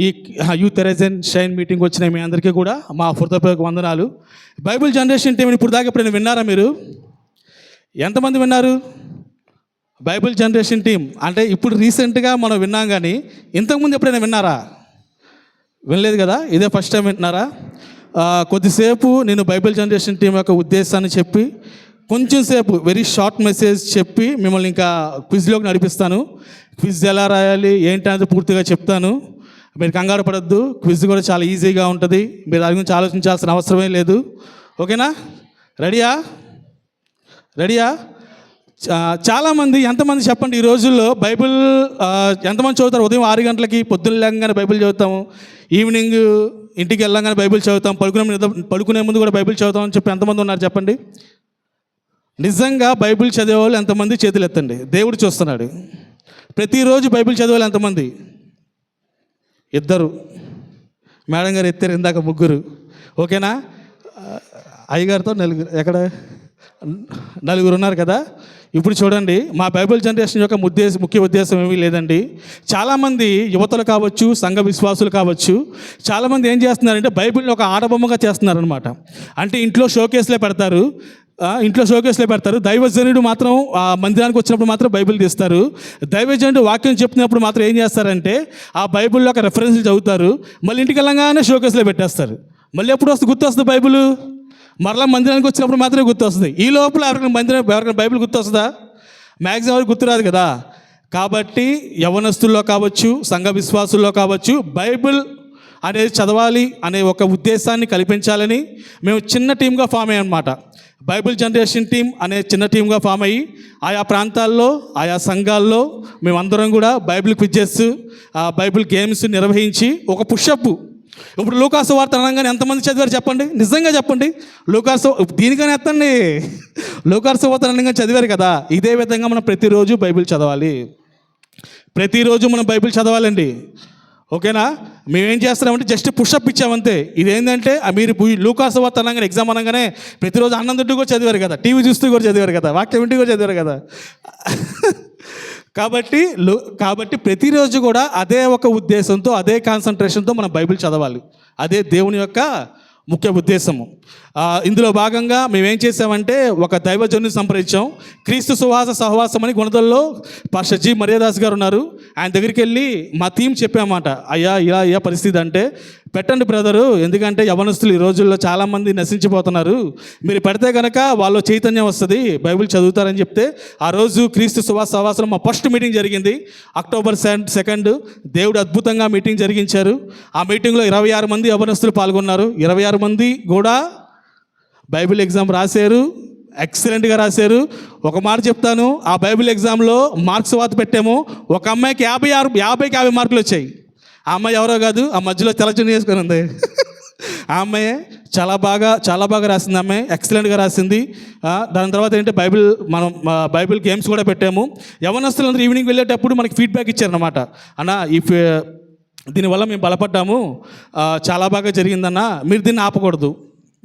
ఈ youth arisen shine meeting వచ్చిన మీ అందరికీ కూడా మా హృదయపూర్వక వందనాలు. బైబిల్ జనరేషన్ టీం ఇప్పుడు దాకా ఎప్పుడైనా విన్నారా మీరు? ఎంతమంది విన్నారు? బైబిల్ జనరేషన్ టీం అంటే ఇప్పుడు రీసెంట్గా మనం విన్నాం, కానీ ఇంతకుముందు ఎప్పుడైనా విన్నారా? వినలేదు కదా, ఇదే ఫస్ట్ టైం వింటున్నారా? కొద్దిసేపు నేను బైబిల్ జనరేషన్ టీం యొక్క ఉద్దేశాన్ని చెప్పి కొంచెం సేపు వెరీ షార్ట్ మెసేజ్ చెప్పి మిమ్మల్ని ఇంకా క్విజ్లోకి నడిపిస్తాను. క్విజ్ ఎలా రాయాలి ఏంటి అనేది పూర్తిగా చెప్తాను. మీరు కంగారు పడద్దు, క్విజ్ కూడా చాలా ఈజీగా ఉంటుంది. మీరు దాని గురించి ఆలోచించాల్సిన అవసరమే లేదు. ఓకేనా? రెడీయా? చాలామంది, ఎంతమంది చెప్పండి ఈ రోజుల్లో బైబిల్ ఎంతమంది చదువుతారు? ఉదయం 6 గంటలకి పొద్దున్న లేకగానే బైబిల్ చదువుతాము, ఈవినింగ్ ఇంటికి వెళ్ళంగానే బైబిల్ చదువుతాం, పడుకునే ముందు కూడా బైబిల్ చదువుతాం అని చెప్పి ఎంతమంది ఉన్నారు చెప్పండి? నిజంగా బైబిల్ చదివేవాళ్ళు ఎంతమంది చేతులు ఎత్తండి. దేవుడు చూస్తున్నాడు. ప్రతిరోజు బైబిల్ చదివేవాళ్ళు ఎంతమంది? 2. మేడం గారు ఎత్తారు, ఇందాక 3. ఓకేనా? అయ్యగారితో 4. ఎక్కడ 4 ఉన్నారు కదా. ఇప్పుడు చూడండి, మా బైబిల్ జనరేషన్ యొక్క ముఖ్య ఉద్దేశం ఏమీ లేదండి. చాలామంది యువతలు కావచ్చు, సంఘ విశ్వాసులు కావచ్చు, చాలామంది ఏం చేస్తున్నారంటే బైబిల్ని ఒక ఆడబొమ్మగా చేస్తున్నారనమాట. అంటే ఇంట్లో షోకేస్లో పెడతారు. దైవజనుడు మాత్రం మందిరానికి వచ్చినప్పుడు మాత్రం బైబిల్ తీస్తారు. దైవజనుడు వాక్యం చెప్తున్నప్పుడు మాత్రం ఏం చేస్తారంటే ఆ బైబిల్లో ఒక రెఫరెన్స్లు చదువుతారు, మళ్ళీ ఇంటికి వెళ్ళంగానే షోకేస్లో పెట్టేస్తారు. మళ్ళీ ఎప్పుడు గుర్తొస్తుంది బైబిల్? మరలా మందిరానికి వచ్చినప్పుడు మాత్రమే గుర్తొస్తుంది. ఈ లోపల ఎవరికైనా బైబిల్ గుర్తొస్తుందా? మ్యాక్సిమం ఎవరికి గుర్తురాదు కదా. కాబట్టి యవనస్తుల్లో కావచ్చు, సంఘ విశ్వాసుల్లో కావచ్చు, బైబిల్ అనేది చదవాలి అనే ఒక ఉద్దేశాన్ని కల్పించాలని మేము చిన్న టీమ్గా ఫామ్ అయ్యామన్నమాట. బైబిల్ జనరేషన్ టీం అనే చిన్న టీమ్గా ఫామ్ అయ్యి ఆయా ప్రాంతాల్లో, ఆయా సంఘాల్లో మేమందరం కూడా బైబిల్ క్విజెస్, బైబిల్ గేమ్స్ నిర్వహించి ఒక పుషప్. ఇప్పుడు లూకాసు వార్త అనగానే ఎంతమంది చదివారు చెప్పండి? నిజంగా చెప్పండి. దీనికనే ఎత్తండి. లూకాసు వార్త అనగా చదివారు కదా. ఇదే విధంగా మనం ప్రతిరోజు బైబిల్ చదవాలి. ప్రతిరోజు మనం బైబిల్ చదవాలండి. ఓకేనా? మేమేం చేస్తున్నామంటే జస్ట్ పుషప్ ఇచ్చామంతే. ఇదేంటంటే మీరు లూకాసు వార్త అనగానే, ఎగ్జామ్ అనగానే ప్రతిరోజు అన్నం తింటూ కూడా చదివారు కదా, టీవీ చూస్తూ కూడా చదివారు కదా, వాక్యం వింటూ కూడా చదివారు కదా. కాబట్టి ప్రతిరోజు కూడా అదే ఒక ఉద్దేశంతో, అదే కాన్సన్ట్రేషన్తో మనం బైబిల్ చదవాలి. అదే దేవుని యొక్క ముఖ్య ఉద్దేశము. ఇందులో భాగంగా మేమేం చేసామంటే ఒక దైవజనుని సంప్రదించాం. క్రీస్తు సువాస సహవాసం అని గుణదల్లో పాస్టర్ జి మర్యాదాస్ గారు ఉన్నారు. ఆయన దగ్గరికి వెళ్ళి మా టీం చెప్పామాట, అయ్యా ఇలా పరిస్థితి అంటే పెట్టండి బ్రదరు, ఎందుకంటే యవనస్తులు ఈ రోజుల్లో చాలామంది నశించిపోతున్నారు, మీరు పెడితే కనుక వాళ్ళు చైతన్యం వస్తుంది, బైబిల్ చదువుతారని చెప్తే ఆ రోజు క్రీస్తు సువాస సహవాసంలో మా ఫస్ట్ మీటింగ్ జరిగింది. October 2. దేవుడు అద్భుతంగా మీటింగ్ జరిగించారు. ఆ మీటింగ్లో 26 మంది యవనస్తులు పాల్గొన్నారు. 26 మంది కూడా బైబిల్ ఎగ్జామ్ రాశారు, ఎక్సలెంట్గా రాశారు. ఒక మాట చెప్తాను, ఆ బైబిల్ ఎగ్జామ్లో మార్క్స్ వాత పెట్టాము. ఒక అమ్మాయికి 50 మార్కులు వచ్చాయి. ఆ అమ్మాయి ఎవరో కాదు, ఆ మధ్యలో తెల్లచుని వేసుకొని ఉంది. ఆ అమ్మాయి చాలా బాగా రాసింది. అమ్మాయి ఎక్సలెంట్గా రాసింది. దాని తర్వాత ఏంటంటే మనం బైబిల్ గేమ్స్ కూడా పెట్టాము. యవనస్తులందరూ ఈవినింగ్ వెళ్ళేటప్పుడు మనకి ఫీడ్బ్యాక్ ఇచ్చారన్నమాట. అన్న దీనివల్ల మేము బలపడ్డాము, చాలా బాగా జరిగిందన్న, మీరు దీన్ని ఆపకూడదు,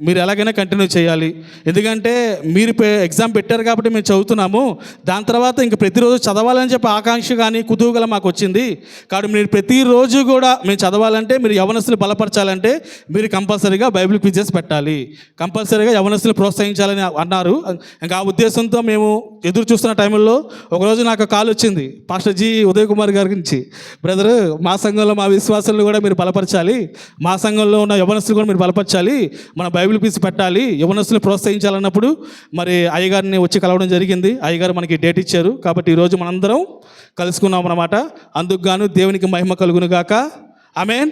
మీరు ఎలాగైనా కంటిన్యూ చేయాలి. ఎందుకంటే మీరు ఎగ్జామ్ పెట్టారు కాబట్టి మేము చదువుతున్నాము, దాని తర్వాత ఇంక ప్రతిరోజు చదవాలని చెప్పి ఆకాంక్ష కానీ కుతూహలం మాకు వచ్చింది. కాబట్టి మీరు ప్రతిరోజు కూడా మేము చదవాలంటే, మీరు యవనస్తులు బలపరచాలంటే మీరు కంపల్సరీగా బైబిల్ క్విజెస్ పెట్టాలి, కంపల్సరీగా యవనస్తులు ప్రోత్సహించాలని అన్నారు. ఇంకా ఆ ఉద్దేశంతో మేము ఎదురు చూస్తున్న టైంలో ఒకరోజు నాకు కాల్ వచ్చింది పాస్టర్ జి ఉదయ్ కుమార్ గారి నుంచి, బ్రదరు మా సంఘంలో మా విశ్వాసాలను కూడా మీరు బలపరచాలి, మా సంఘంలో ఉన్న యవనస్తులు కూడా మీరు బలపరచాలి, మన బైబిల్ క్విజ్ పెట్టాలి, యవనస్తులు ప్రోత్సహించాలన్నప్పుడు మరి అయ్యగారిని వచ్చి కలవడం జరిగింది. అయ్యగారు మనకి డేట్ ఇచ్చారు. కాబట్టి ఈరోజు మనందరం కలుసుకున్నాం అన్నమాట. అందుకు గాను దేవునికి మహిమ కలుగును గాక. ఆమేన్,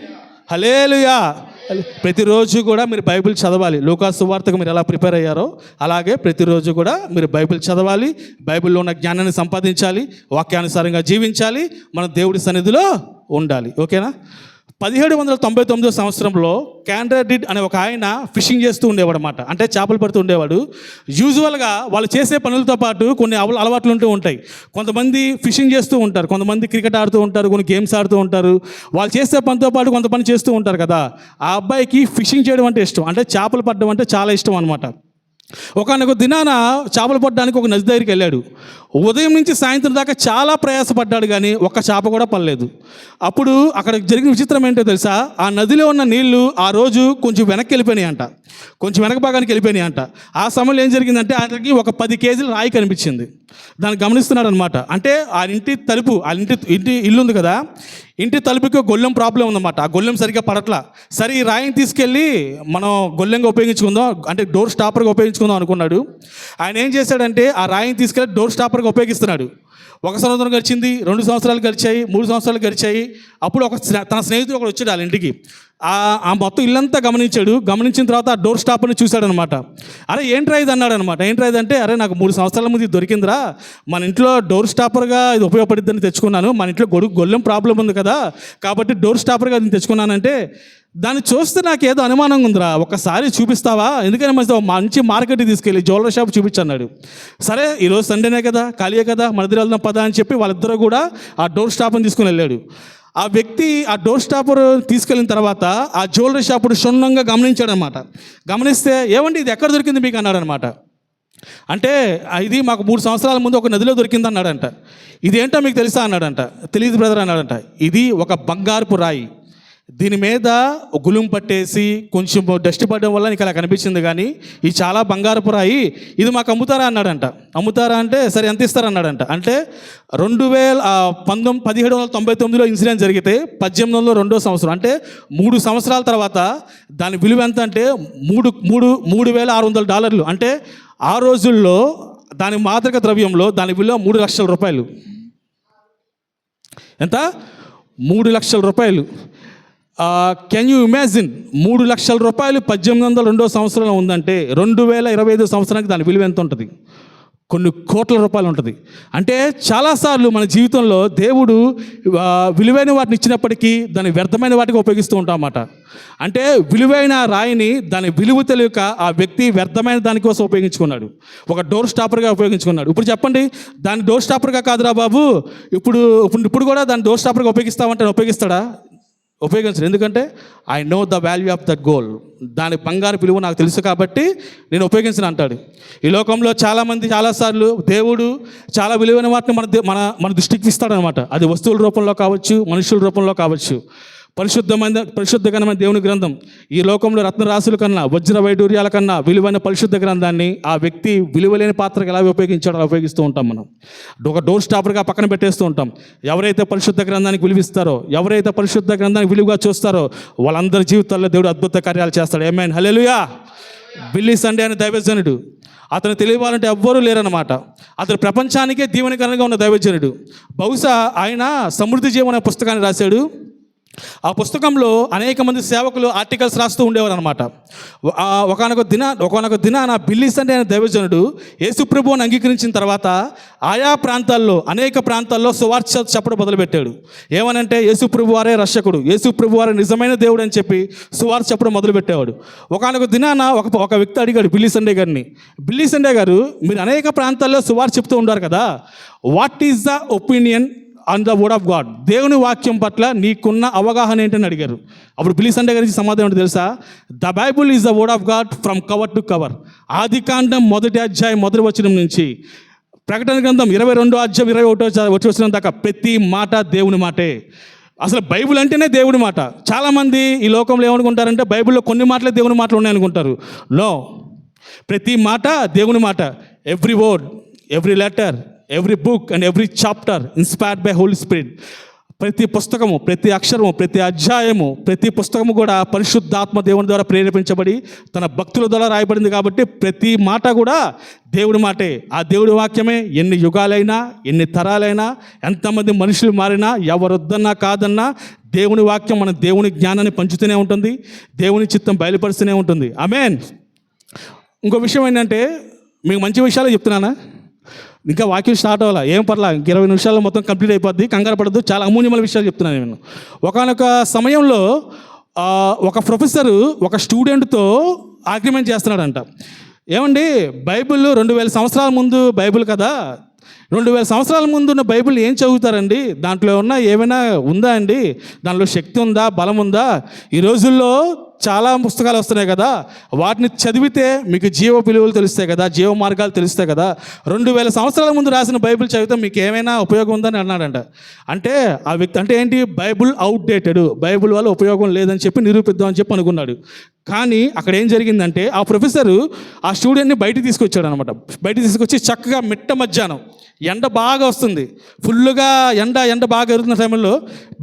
హల్లెలూయా. ప్రతిరోజు కూడా మీరు బైబిల్ చదవాలి. లూకాసు సువార్తకు మీరు ఎలా ప్రిపేర్ అయ్యారో అలాగే ప్రతిరోజు కూడా మీరు బైబిల్ చదవాలి, బైబిల్లో ఉన్న జ్ఞానాన్ని సంపాదించాలి, వాక్యానుసారంగా జీవించాలి, మన దేవుడి సన్నిధిలో ఉండాలి. ఓకేనా? 1799 సంవత్సరంలో క్యాండర్డిడ్ అనే ఒక ఆయన ఫిషింగ్ చేస్తూ ఉండేవాడు అన్నమాట. అంటే చేపలు పడుతూ ఉండేవాడు. యూజువల్గా వాళ్ళు చేసే పనులతో పాటు కొన్ని అలవాట్లు ఉంటూ ఉంటాయి. కొంతమంది ఫిషింగ్ చేస్తూ ఉంటారు, కొంతమంది క్రికెట్ ఆడుతూ ఉంటారు, కొన్ని గేమ్స్ ఆడుతూ ఉంటారు. వాళ్ళు చేసే పనితో పాటు కొంత పని చేస్తూ ఉంటారు కదా. ఆ అబ్బాయికి ఫిషింగ్ చేయడం అంటే ఇష్టం, అంటే చేపలు పట్టడం అంటే చాలా ఇష్టం అనమాట. ఒకానొక దినాన చేపలు పట్టడానికి ఒక నది దగ్గరికి వెళ్ళాడు. ఉదయం నుంచి సాయంత్రం దాకా చాలా ప్రయాసపడ్డాడు, కానీ ఒక్క చేప కూడా పడలేదు. అప్పుడు అక్కడ జరిగిన విచిత్రం ఏంటో తెలుసా? ఆ నదిలో ఉన్న నీళ్లు ఆ రోజు కొంచెం వెనక్కి వెళ్ళిపోయినాయి అంట, కొంచెం వెనక భాగానికి వెళ్ళిపోయినాయి అంట. ఆ సమయంలో ఏం జరిగిందంటే ఆయనకి ఒక 10 కేజీల రాయి కనిపించింది. దాన్ని గమనిస్తున్నాడు అనమాట. అంటే ఆ ఇంటి తలుపు, ఆ ఇంటి ఇల్లు ఉంది కదా, ఇంటి తలుపుకి గొల్లెం ప్రాబ్లం ఉందన్నమాట. ఆ గొల్లెం సరిగ్గా పడట్లా. సరే ఈ రాయిని తీసుకెళ్ళి మనం గొల్లెంగా ఉపయోగించుకుందాం, అంటే డోర్ స్టాపర్గా ఉపయోగించుకుందాం అనుకున్నాడు. ఆయన ఏం చేశాడంటే ఆ రాయిని తీసుకెళ్ళి డోర్ స్టాపర్గా ఉపయోగిస్తున్నాడు. 1 సంవత్సరం గడిచింది, 2 సంవత్సరాలు గడిచాయి, 3 సంవత్సరాలు గడిచాయి. అప్పుడు తన స్నేహితుడు ఒకడు వచ్చాడు వాళ్ళ ఇంటికి. ఆ మొత్తం ఇల్లంతా గమనించాడు. గమనించిన తర్వాత ఆ డోర్ స్టాపర్ని చూశాడనమాట. అరే ఏంట్రా ఇది అన్నాడు అనమాట. ఏంట్రా ఇది అంటే, అరే నాకు 3 సంవత్సరాల ముందు ఇది దొరికిందిరా, మన ఇంట్లో డోర్ స్టాపర్గా ఇది ఉపయోగపడిద్దని తెచ్చుకున్నాను. మన ఇంట్లో గొల్లెం ప్రాబ్లం ఉంది కదా, కాబట్టి డోర్ స్టాపర్గా దీన్ని తెచ్చుకున్నానంటే, దాన్ని చూస్తే నాకు ఏదో అనుమానంగా ఉందిరా, ఒక్కసారి చూపిస్తావా, ఎందుకని మంచి మార్కెట్కి తీసుకెళ్ళి జ్యువెలరీ షాప్ చూపించన్నాడు. సరే ఈరోజు సండేనే కదా, ఖాళీయే కదా, మన దగ్గర వెళ్దాం పదా అని చెప్పి వాళ్ళిద్దరూ కూడా ఆ డోర్ స్టాపర్ని తీసుకుని వెళ్ళాడు. ఆ వ్యక్తి ఆ డోర్ స్టాపర్ తీసుకెళ్ళిన తర్వాత ఆ జ్యువెలరీ షాపుడు క్షుణ్ణంగా గమనించాడనమాట. గమనిస్తే, ఏమండి ఇది ఎక్కడ దొరికింది మీకు అన్నాడనమాట. అంటే ఇది మాకు 3 సంవత్సరాల ముందు ఒక నదిలో దొరికింది అన్నాడంట. ఇదేంటో మీకు తెలుసా అన్నాడంట. తెలియదు బ్రదర్ అన్నాడంట. ఇది ఒక బంగారపు రాయి, దీని మీద గులుం పట్టేసి కొంచెం డస్ట్ పడడం వల్ల నీకు అలా కనిపించింది, కానీ ఇది చాలా బంగారపు రాయి, ఇది మాకు అమ్ముతారా అన్నాడంట. అమ్ముతారా అంటే సరే ఎంత ఇస్తారా అన్నాడంట. అంటే 1799లో ఇన్సిడెంట్ జరిగితే 1800 రెండో సంవత్సరం, అంటే 3 సంవత్సరాల తర్వాత దాని విలువ ఎంత అంటే $3,600. అంటే ఆ రోజుల్లో దాని మాదక ద్రవ్యంలో దాని విలువ 3 లక్షల రూపాయలు. ఎంత? 3 లక్షల రూపాయలు. Can you imagine? 3 లక్షల రూపాయలు 1802 సంవత్సరంలో ఉందంటే 2025 సంవత్సరానికి దాని విలువ ఎంత ఉంటుంది? కొన్ని కోట్ల రూపాయలు ఉంటుంది. అంటే చాలాసార్లు మన జీవితంలో దేవుడు విలువైన వాటిని ఇచ్చినప్పటికీ దాన్ని వ్యర్థమైన వాటికి ఉపయోగిస్తూ ఉంటాం అన్నమాట. అంటే విలువైన రాయిని దాని విలువ తెలియక ఆ వ్యక్తి వ్యర్థమైన దానికోసం ఉపయోగించుకున్నాడు, ఒక డోర్ స్టాపర్గా ఉపయోగించుకున్నాడు. ఇప్పుడు చెప్పండి, దాన్ని డోర్ స్టాపర్గా కాదురా బాబు, ఇప్పుడు కూడా దాన్ని డోర్ స్టాపర్గా ఉపయోగిస్తామంటే ఉపయోగిస్తాడా? ఉపయోగించరు. ఎందుకంటే I know the value of that gold, దాని బంగారు విలువ నాకు తెలుసు కాబట్టి నేను ఉపయోగించను అంటాడు. ఈ లోకంలో చాలామంది చాలాసార్లు దేవుడు చాలా విలువైన వాటిని మన దృష్టికి ఇస్తాడనమాట. అది వస్తువుల రూపంలో కావచ్చు, మనుషుల రూపంలో కావచ్చు. పరిశుద్ధమైన దేవుని గ్రంథం ఈ లోకంలో రత్నరాశుల కన్నా, వజ్ర వైడూర్యాల కన్నా విలువైన పరిశుద్ధ గ్రంథాన్ని ఆ వ్యక్తి విలువలేని పాత్రకు ఎలా ఉపయోగించాడో అలా ఉపయోగిస్తూ ఉంటాం. మనం ఒక డోర్ స్టాపర్గా పక్కన పెట్టేస్తూ ఉంటాం. ఎవరైతే పరిశుద్ధ గ్రంథానికి విలువిస్తారో, ఎవరైతే పరిశుద్ధ గ్రంథానికి విలువగా చూస్తారో వాళ్ళందరి జీవితాల్లో దేవుడు అద్భుత కార్యాలు చేస్తాడు. ఆమేన్, హల్లెలూయా. బిల్లీ సండే అనే దైవజనుడు, అతను తెలియాలంటే ఎవ్వరూ లేరన్నమాట. అతను ప్రపంచానికే దీవెనకరంగా ఉన్న దైవజనుడు. బహుశా ఆయన సమృద్ధి జీవన పుస్తకాన్ని రాశాడు. ఆ పుస్తకంలో అనేక మంది సేవకులు ఆర్టికల్స్ రాస్తూ ఉండేవారు అనమాట. ఒకనొక దినాన బిల్లీ సండే అనే దైవజనుడు యేసుప్రభువుని అంగీకరించిన తర్వాత ఆయా ప్రాంతాల్లో, అనేక ప్రాంతాల్లో సువార్త చెప్పడం మొదలుపెట్టాడు. ఏమనంటే యేసుప్రభు వారే రక్షకుడు, యేసుప్రభు వారే నిజమైన దేవుడు అని చెప్పి సువార్త చెప్పడం మొదలుపెట్టేవాడు. ఒకనొక దినాన ఒక వ్యక్తి అడిగాడు బిల్లీ సండే గారిని, బిల్లీ సండే గారు, మీరు అనేక ప్రాంతాల్లో సువార్త చెప్తూ ఉంటారు కదా, what is the opinion on the word of God, దేవుని వాక్యం పట్ల నీకున్న అవగాహన ఏంటని అడిగారు. అప్పుడు బిల్లీ సండే గారికి సమాధానం ఏంటో తెలుసా? The Bible is the word of God from cover to cover. ఆదికాండం 1వ అధ్యాయం 1వ వచనం నుంచి ప్రకటన గ్రంథం 22వ అధ్యాయం 21వ వచనం దాకా ప్రతి మాట దేవుని మాటే. అసలు బైబుల్ అంటేనే దేవుడి మాట. చాలామంది ఈ లోకంలో ఏమనుకుంటారంటే బైబిల్లో కొన్ని మాటలే దేవుని మాటలు ఉన్నాయనుకుంటారు. నో, ప్రతి మాట దేవుని మాట. Every word, every letter, every book and every chapter inspired by Holy Spirit. ప్రతి పుస్తకము, ప్రతి అక్షరము, ప్రతి అధ్యాయము, ప్రతి పుస్తకము కూడా పరిశుద్ధాత్మ దేవుని ద్వారా ప్రేరేపించబడి తన భక్తుల ద్వారా రాయబడింది. కాబట్టి ప్రతి మాట కూడా దేవుడి మాటే. ఆ దేవుడి వాక్యమే ఎన్ని యుగాలైనా, ఎన్ని తరాలైనా, ఎంతమంది మనుషులు మారినా, ఎవరొద్దన్నా కాదన్నా దేవుని వాక్యం మన దేవుని జ్ఞానాన్ని పంచుతూనే ఉంటుంది, దేవుని చిత్తం బయలుపరుస్తూనే ఉంటుంది. ఆమేన్. ఇంకో విషయం ఏంటంటే, మీకు మంచి విషయాలు చెప్తున్నానా? ఇంకా వాక్యం స్టార్ట్ అవ్వాలా, ఏం పర్లా, 20 నిమిషాల్లో మొత్తం కంప్లీట్ అయిపోద్ది, కంగారు పడద్దు. చాలా అమూల్యమైన విషయాలు చెప్తున్నాను నేను. ఒకానొక సమయంలో ఒక ప్రొఫెసరు ఒక స్టూడెంట్తో ఆర్గ్యుమెంట్ చేస్తున్నాడంట. ఏమండి, బైబిల్ 2000 సంవత్సరాల ముందు బైబిల్ కదా, 2000 సంవత్సరాల ముందు ఉన్న బైబిల్ ఏం చదువుతారండి? దాంట్లో ఏమైనా ఉందా అండి? దానిలో శక్తి ఉందా, బలం ఉందా? ఈ రోజుల్లో చాలా పుస్తకాలు వస్తున్నాయి కదా, వాటిని చదివితే మీకు జీవ విలువలు తెలుస్తాయి కదా, జీవ మార్గాలు తెలుస్తాయి కదా. 2000 సంవత్సరాల ముందు రాసిన బైబిల్ చదివితే మీకు ఏమైనా ఉపయోగం ఉందని అన్నాడంట. అంటే ఆ వ్యక్తి అంటే ఏంటి, బైబిల్ అవుట్డేటెడ్, బైబిల్ వల్ల ఉపయోగం లేదని చెప్పి నిరూపిద్దామని చెప్పి అనుకున్నాడు. కానీ అక్కడ ఏం జరిగిందంటే ఆ ప్రొఫెసరు ఆ స్టూడెంట్ని బయటికి తీసుకొచ్చాడు అనమాట. బయటికి తీసుకొచ్చి చక్కగా మిట్ట మధ్యాహ్నం ఎండ బాగా వస్తుంది, ఫుల్గా ఎండ బాగా ఎరుగుతున్న టైంలో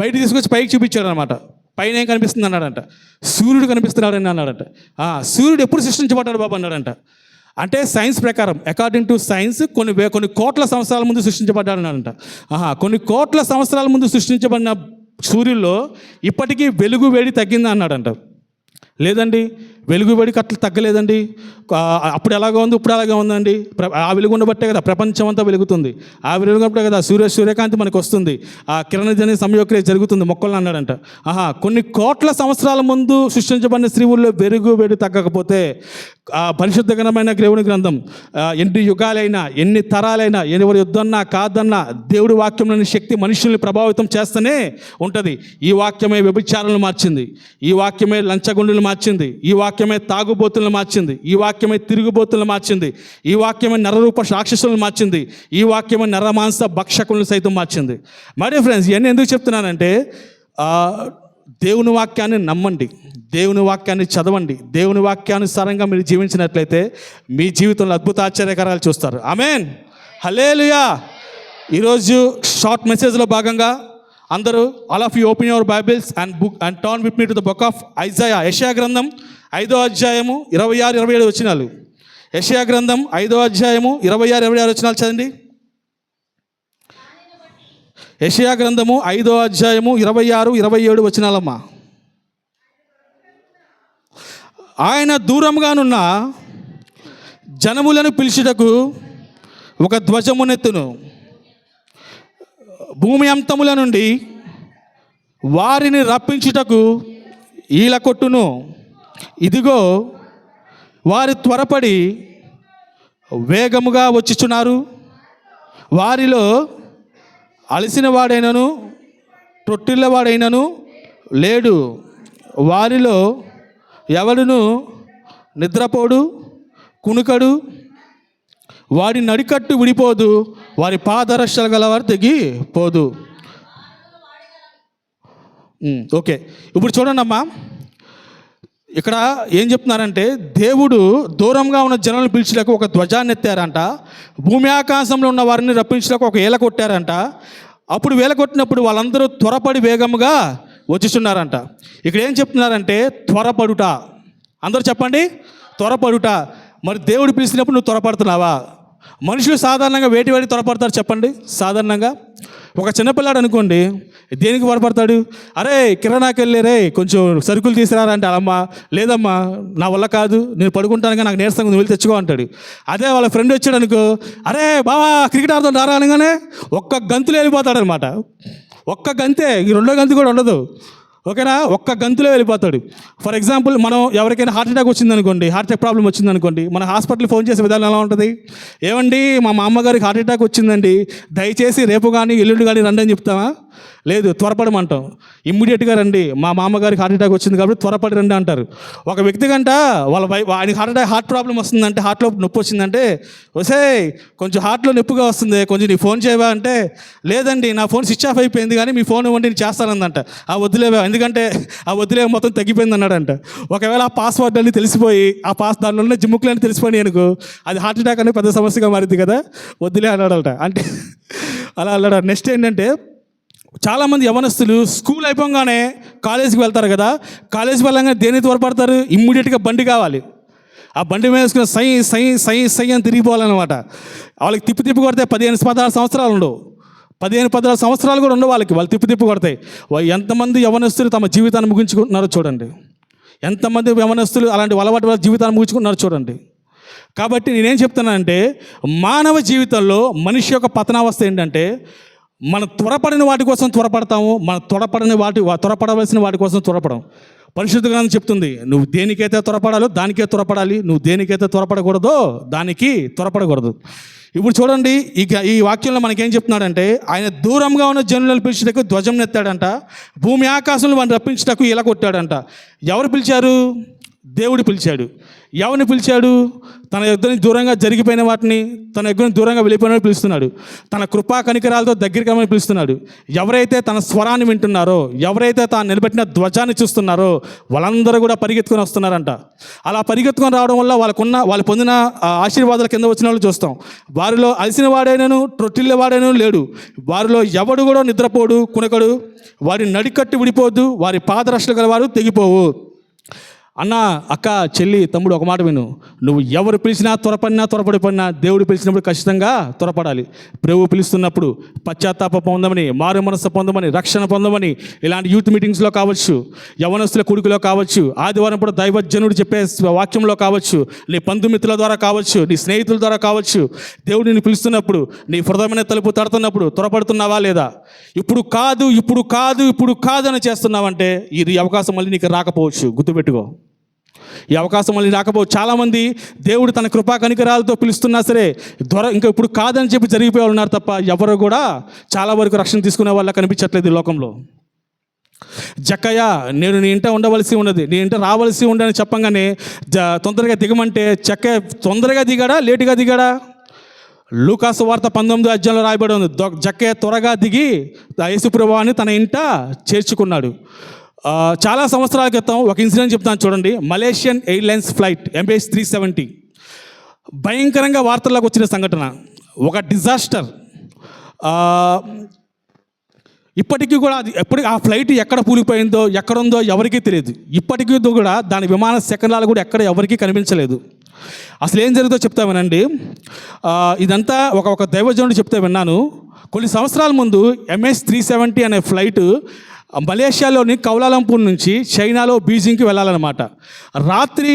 బయటికి తీసుకొచ్చి పైకి చూపించాడు అనమాట. పైన ఏం కనిపిస్తుంది అన్నాడంట, సూర్యుడు కనిపిస్తున్నాడని అన్నాడంట. సూర్యుడు ఎప్పుడు సృష్టించబడ్డాడు బాబు అన్నాడంట. అంటే సైన్స్ ప్రకారం, అకార్డింగ్ టు సైన్స్ కొన్ని కోట్ల సంవత్సరాల ముందు సృష్టించబడ్డాడు అన్నాడంట. కొన్ని కోట్ల సంవత్సరాల ముందు సృష్టించబడిన సూర్యుల్లో ఇప్పటికీ వెలుగు వేడి తగ్గింది అన్నాడంట. లేదండి, వెలుగు వేడికి అట్లా తగ్గలేదండి. అప్పుడు ఎలాగ ఉంది, ఇప్పుడు ఎలాగ ఉందండి. ఆ వెలుగు ఉండబట్టే కదా ప్రపంచం అంతా వెలుగుతుంది. ఆ వెలుగు ఉండబట్టే కదా సూర్యకాంతి మనకు వస్తుంది, ఆ కిరణజన్య సంయోక్రియ జరుగుతుంది మొక్కలను అన్నాడంట. కొన్ని కోట్ల సంవత్సరాల ముందు సృష్టించబడిన స్త్రీవుల్లో వెలుగు వేడి తగ్గకపోతే ఆ పరిశుద్ధకరమైన దేవుని గ్రంథం ఎన్ని యుగాలైనా, ఎన్ని తరాలైనా, ఎవరు యుద్ధన్నా కాదన్నా దేవుడి వాక్యంలోని శక్తి మనుషుల్ని ప్రభావితం చేస్తూనే ఉంటుంది. ఈ వాక్యమే వ్యభిచారులను మార్చింది, ఈ వాక్యమే లంచగొండులను మార్చింది, ఈ వాక్యమే తాగుబోతులను మార్చింది, ఈ వాక్యమే తిరుగుబోతులను మార్చింది, ఈ వాక్యమే నరరూప రాక్షసులను మార్చింది, ఈ వాక్యమే నరమాంస భక్షకులను సైతం మార్చింది. మై డియర్ ఫ్రెండ్స్, ఇవన్నీ ఎందుకు చెప్తున్నానంటే దేవుని వాక్యాన్ని నమ్మండి, దేవుని వాక్యాన్ని చదవండి, దేవుని వాక్యానుసారంగా మీరు జీవించినట్లయితే మీ జీవితంలో అద్భుత ఆశ్చర్యకరాలు చూస్తారు. ఆమేన్, హల్లెలూయా. ఈరోజు షార్ట్ మెసేజ్లో భాగంగా అందరూ all of you open your Bibles and turn with me to the book of Isaiah. యెషయా గ్రంథం 5వ అధ్యాయము 26-27 వచనాలు. యెషయా గ్రంథం 5వ అధ్యాయము 26-26 వచనాలు చదండి. యెషయా గ్రంథము 5వ అధ్యాయము 26-27 వచనాలమ్మా. ఆయన దూరంగానున్న జనములను పిలుచుటకు ఒక ధ్వజమునెత్తును, భూమి అంతముల నుండి వారిని రప్పించుటకు ఈల కొట్టును. ఇదిగో వారి త్వరపడి వేగముగా వచ్చుచున్నారు, వారిలో అలసిన వాడైనను తొట్టిల్లవాడైనను లేడు, వారిలో ఎవడును నిద్రపోడు కునుకడు, వాడి నడికట్టు విడిపోదు, వారి పాదరక్షలు గలవారు తెగిపోదు. ఓకే, ఇప్పుడు చూడండి అమ్మా, ఇక్కడ ఏం చెప్తున్నారంటే దేవుడు దూరంగా ఉన్న జనాలను పిలిచడానికి ఒక ధ్వజాన్ని ఎత్తారంట, భూమి ఆకాశంలో ఉన్న వారిని రప్పించడానికి ఒక ఏల కొట్టారంట. అప్పుడు వేల కొట్టినప్పుడు వాళ్ళందరూ త్వరపడి వేగముగా వచ్చుచున్నారంట. ఇక్కడ ఏం చెప్తున్నారంటే త్వరపడుట. అందరూ చెప్పండి, త్వరపడుట. మరి దేవుడు పిలిచినప్పుడు నువ్వు త్వరపడుతున్నావా? మనుషులు సాధారణంగా వేటి త్వరపడతారు చెప్పండి. సాధారణంగా ఒక చిన్నపిల్లాడు అనుకోండి, దేనికి త్వరపడతాడు? అరే కిరాణాకి వెళ్ళారే కొంచెం సరుకులు తీసుకురారా అంటే అమ్మా లేదమ్మా నా వల్ల కాదు, నేను పడుకుంటాను కానీ నాకు నీరసంగా నువ్వు వెళ్ళి తెచ్చుకో అంటాడు. అదే వాళ్ళ ఫ్రెండ్ వచ్చాడు అనుకో, అరే బావా క్రికెట్ ఆడుతాం రారా అనగానే ఒక్క గంతులు వెళ్ళిపోతాడు అనమాట. ఒక్క గంతే, ఈ రెండో గంతు కూడా ఉండదు. ఓకేనా, ఒక్క గంతులో వెళ్ళిపోతాడు. ఫర్ ఎగ్జాంపుల్ మనం ఎవరికైనా హార్ట్ అటాక్ వచ్చిందనుకోండి, హార్ట్ అటాక్ ప్రాబ్లం వచ్చిందనుకోండి, మన హాస్పిటల్ ఫోన్ చేసే విధానం ఎలా ఉంటుంది? ఏమండి మా మామగారికి హార్ట్ అటాక్ వచ్చిందండి, దయచేసి రేపు కానీ ఎల్లుండి కానీ రండి అని చెప్తామా? లేదు, త్వరపడమంటాం. ఇమ్మీడియట్గా రండి, మా మామగారికి హార్ట్ అటాక్ వచ్చింది కాబట్టి త్వరపడి రండి అంటారు. ఒక వ్యక్తి కంట ఆయనకి హార్ట్ ప్రాబ్లం వస్తుందంటే, హార్ట్లో నొప్పి వచ్చిందంటే, వసే కొంచెం హార్ట్లో నొప్పిగా వస్తుంది, కొంచెం నీ ఫోన్ చేయవా అంటే, లేదండి నా ఫోన్ స్విచ్ ఆఫ్ అయిపోయింది కానీ మీ ఫోన్ ఇవ్వండి నేను చేస్తానందంట. ఆ వద్దులేవా, ఎందుకంటే ఆ వద్దులే మొత్తం తగ్గిపోయింది అన్నాడంట. ఒకవేళ ఆ పాస్వర్డ్ అన్ని తెలిసిపోయి దానిలో ఉన్న జిమ్ముకులన్నీ తెలిసిపోయి అనుకో, అది హార్ట్ అటాక్ అనేది పెద్ద సమస్యగా మారింది కదా, వద్దులే అన్నాడంట. అంటే అలా అన్నాడు. నెక్స్ట్ ఏంటంటే చాలామంది యవనస్తులు స్కూల్ అయిపోగానే కాలేజీకి వెళ్తారు కదా, కాలేజీకి వెళ్ళగానే దేనికి త్వరపడతారు? ఇమ్మీడియట్గా బండి కావాలి, ఆ బండి మీద వేసుకుని సై సై సై సై అని తిరిగిపోవాలన్నమాట. వాళ్ళకి తిప్పి కొడితే 15-16 సంవత్సరాలు ఉండవు, 15-16 సంవత్సరాలు కూడా ఉండవు వాళ్ళకి, వాళ్ళు తిప్పి కొడతాయి. ఎంతమంది యవనస్తులు తమ జీవితాన్ని ముగించుకుంటున్నారో చూడండి, ఎంతమంది యవనస్తులు అలాంటి అలవాటు వాళ్ళ జీవితాన్ని ముగించుకుంటున్నారో చూడండి. కాబట్టి నేనేం చెప్తున్నానంటే మానవ జీవితంలో మనిషి యొక్క పతనావస్థ ఏంటంటే, మనం త్వరపడిన వాటి కోసం త్వరపడతాము, మనం త్వరపడవలసిన వాటి కోసం త్వరపడం. పరిశుద్ధ గ్రంథం చెప్తుంది, నువ్వు దేనికైతే త్వరపడాలో దానికే త్వరపడాలి, నువ్వు దేనికైతే త్వరపడకూడదో దానికి త్వరపడకూడదు. ఇప్పుడు చూడండి, ఇక ఈ వాక్యంలో మనకేం చెప్తున్నాడంటే, ఆయన దూరంగా ఉన్న జనులను పిలిచేటకు ధ్వజం నెత్తాడంట, భూమి ఆకాశంలో వాడిని రప్పించుటకు ఇలా కొట్టాడంట. ఎవరు పిలిచారు? దేవుడు పిలిచాడు. ఎవరిని పిలిచాడు? తన యుద్ధం దూరంగా జరిగిపోయిన వాటిని, తన యుద్ధం దూరంగా వెళ్ళిపోయిన పిలుస్తున్నాడు. తన కృపా కనికరాలతో దగ్గరికి రమ్మని పిలుస్తున్నాడు. ఎవరైతే తన స్వరాన్ని వింటున్నారో, ఎవరైతే తాను నిలబెట్టిన ధ్వజాన్ని చూస్తున్నారో వాళ్ళందరూ కూడా పరిగెత్తుకొని వస్తున్నారంట. అలా పరిగెత్తుకొని రావడం వల్ల వాళ్ళు పొందిన ఆశీర్వాదాల కింద వచ్చిన వాళ్ళు చూస్తాం. వారిలో అలసిన వాడైనను ట్రొట్టిల్ల వాడైనను లేడు. వారిలో ఎవడు కూడా నిద్రపోడు, కునకడు. వారి నడికట్టు విడిపోద్దు, వారి పాదరక్షలు గలవారు తెగిపోవు. అన్న, అక్క, చెల్లి, తమ్ముడు, ఒక మాట విను. నువ్వు ఎవరు పిలిచినా త్వరపడిపోయినా దేవుడు పిలిచినప్పుడు ఖచ్చితంగా త్వరపడాలి. ప్రభు పిలుస్తున్నప్పుడు పశ్చాత్తాప పొందమని, మారు మనస్సు పొందమని, రక్షణ పొందమని, ఇలాంటి యూత్ మీటింగ్స్లో కావచ్చు, యవనస్తుల కుడికిలో కావచ్చు, ఆదివారం కూడా దైవజనుడు చెప్పే వాక్యంలో కావచ్చు, నీ బంధుమిత్రుల ద్వారా కావచ్చు, నీ స్నేహితుల ద్వారా కావచ్చు, దేవుడు నిన్ను పిలుస్తున్నప్పుడు, నీ హృదయమైన తలుపు తడుతున్నప్పుడు త్వరపడుతున్నావా లేదా? ఇప్పుడు కాదు అని చేస్తున్నావంటే ఈ అవకాశం మళ్ళీ నీకు రాకపోవచ్చు. గుర్తుపెట్టుకో, ఈ అవకాశం మళ్ళీ రాకపోవచ్చు. చాలామంది దేవుడు తన కృపా కనికరాలతో పిలుస్తున్నా సరే ఇంకా ఇప్పుడు కాదని చెప్పి జరిగిపోయే వాళ్ళు ఉన్నారు తప్ప ఎవరు కూడా చాలా వరకు రక్షణ తీసుకునే వాళ్ళ కనిపించట్లేదు ఈ లోకంలో. జక్కయ్య, నేను నీ ఇంట ఉండవలసి ఉన్నది, నీ ఇంట రావలసి ఉండని చెప్పంగానే తొందరగా దిగమంటే జక్కయ్య తొందరగా దిగాడా, లేటుగా దిగాడా? లూకాసు వార్త 19వ అధ్యాయంలో రాయబడి ఉంది. జక్కయ్య త్వరగా దిగి యేసుప్రభువుని తన ఇంట చేర్చుకున్నాడు. చాలా సంవత్సరాల క్రితం ఒక ఇన్సిడెంట్ చెప్తాను చూడండి. మలేషియన్ ఎయిర్లైన్స్ ఫ్లైట్ MH370 భయంకరంగా వార్తల్లోకి వచ్చిన సంఘటన, ఒక డిజాస్టర్. ఇప్పటికీ కూడా అది ఆ ఫ్లైట్ ఎక్కడ కూలిపోయిందో, ఎక్కడుందో ఎవరికీ తెలియదు. ఇప్పటికీ కూడా దాని విమాన శకలాలు కూడా ఎక్కడ ఎవరికీ కనిపించలేదు. అసలు ఏం జరుగుతుందో చెప్తా వినండి. ఇదంతా ఒక దైవజనుడు చెప్తే విన్నాను. కొన్ని సంవత్సరాల ముందు MH370 అనే ఫ్లైట్ మలేషియాలోని కౌలాలంపూర్ నుంచి చైనాలో బీజింగ్కి వెళ్ళాలన్నమాట. రాత్రి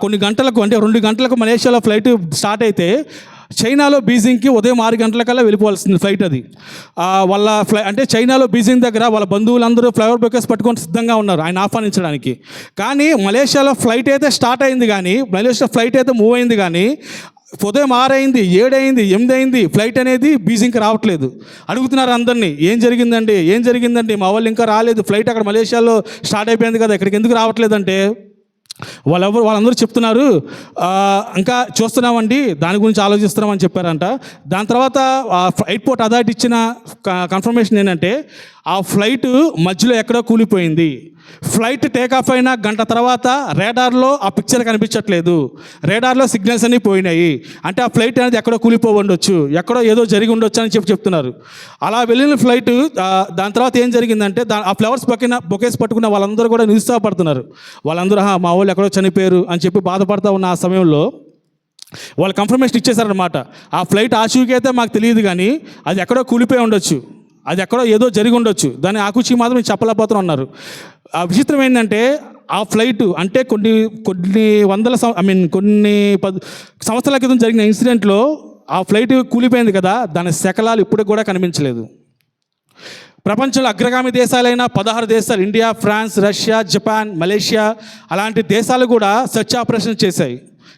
కొన్ని గంటలకు, అంటే 2 గంటలకు మలేషియాలో ఫ్లైట్ స్టార్ట్ అయితే చైనాలో బీజింగ్కి ఉదయం 6 గంటలకల్లా వెళ్ళిపోవాల్సింది ఫ్లైట్. అది వాళ్ళ అంటే చైనాలో బీజింగ్ దగ్గర వాళ్ళ బంధువులందరూ ఫ్లవర్ బొకేస్ పట్టుకొని సిద్ధంగా ఉన్నారు ఆయన ఆహ్వానించడానికి. కానీ మలేషియాలో ఫ్లైట్ అయితే స్టార్ట్ అయింది, కానీ మలేషియా ఫ్లైట్ అయితే మూవ్ అయింది, కానీ ఉదయం 6 అయింది, 7 అయింది, 8 అయింది, ఫ్లైట్ అనేది బీజింగ్కి రావట్లేదు. అడుగుతున్నారు అందరినీ, ఏం జరిగిందండి, మా వాళ్ళు ఇంకా రాలేదు, ఫ్లైట్ అక్కడ మలేషియాలో స్టార్ట్ అయిపోయింది కదా, ఇక్కడికి ఎందుకు రావట్లేదంటే వాళ్ళందరూ చెప్తున్నారు, ఇంకా చూస్తున్నామండి, దాని గురించి ఆలోచిస్తున్నామని చెప్పారంట. దాని తర్వాత ఎయిర్పోర్ట్ అథారిటీ ఇచ్చిన కన్ఫర్మేషన్ ఏంటంటే ఆ ఫ్లైట్ మధ్యలో ఎక్కడో కూలిపోయింది. ఫ్లైట్ టేకాఫ్ అయిన గంట తర్వాత రేడార్లో ఆ పిక్చర్ కనిపించట్లేదు, రేడార్లో సిగ్నల్స్ అన్నీ పోయినాయి. అంటే ఆ ఫ్లైట్ అనేది ఎక్కడో కూలిపోవచ్చు, ఎక్కడో ఏదో జరిగి ఉండొచ్చు అని చెప్తున్నారు. అలా వెళ్ళిన ఫ్లైట్ దాని తర్వాత ఏం జరిగిందంటే ఆ ఫ్లవర్స్ బొకేస్ పట్టుకున్న వాళ్ళందరూ కూడా నిరుత్సాహపడుతున్నారు. వాళ్ళందరూ మా వాళ్ళు ఎక్కడో చనిపోయారు అని చెప్పి బాధపడుతూ ఉన్న ఆ సమయంలో వాళ్ళు కన్ఫర్మేషన్ ఇచ్చేశారనమాట. ఆ ఫ్లైట్ ఆచూకీ అయితే మాకు తెలియదు, కానీ అది ఎక్కడో కూలిపోయి ఉండొచ్చు, అది ఎక్కడో ఏదో జరిగి ఉండొచ్చు, దాని ఆకుచి మాత్రం చెప్పలేకపోతున్నా ఉన్నారు. ఆ విచిత్రం ఏంటంటే ఆ ఫ్లైట్ అంటే కొన్ని సంవత్సరాల క్రితం జరిగిన ఇన్సిడెంట్లో ఆ ఫ్లైట్ కూలిపోయింది కదా, దాని శకలాలు ఇప్పటికి కూడా కనిపించలేదు. ప్రపంచంలో అగ్రగామి దేశాలైన 16 దేశాలు, India, France, Russia, Japan, Malaysia, అలాంటి దేశాలు కూడా సెర్చ్ ఆపరేషన్ చేశాయి,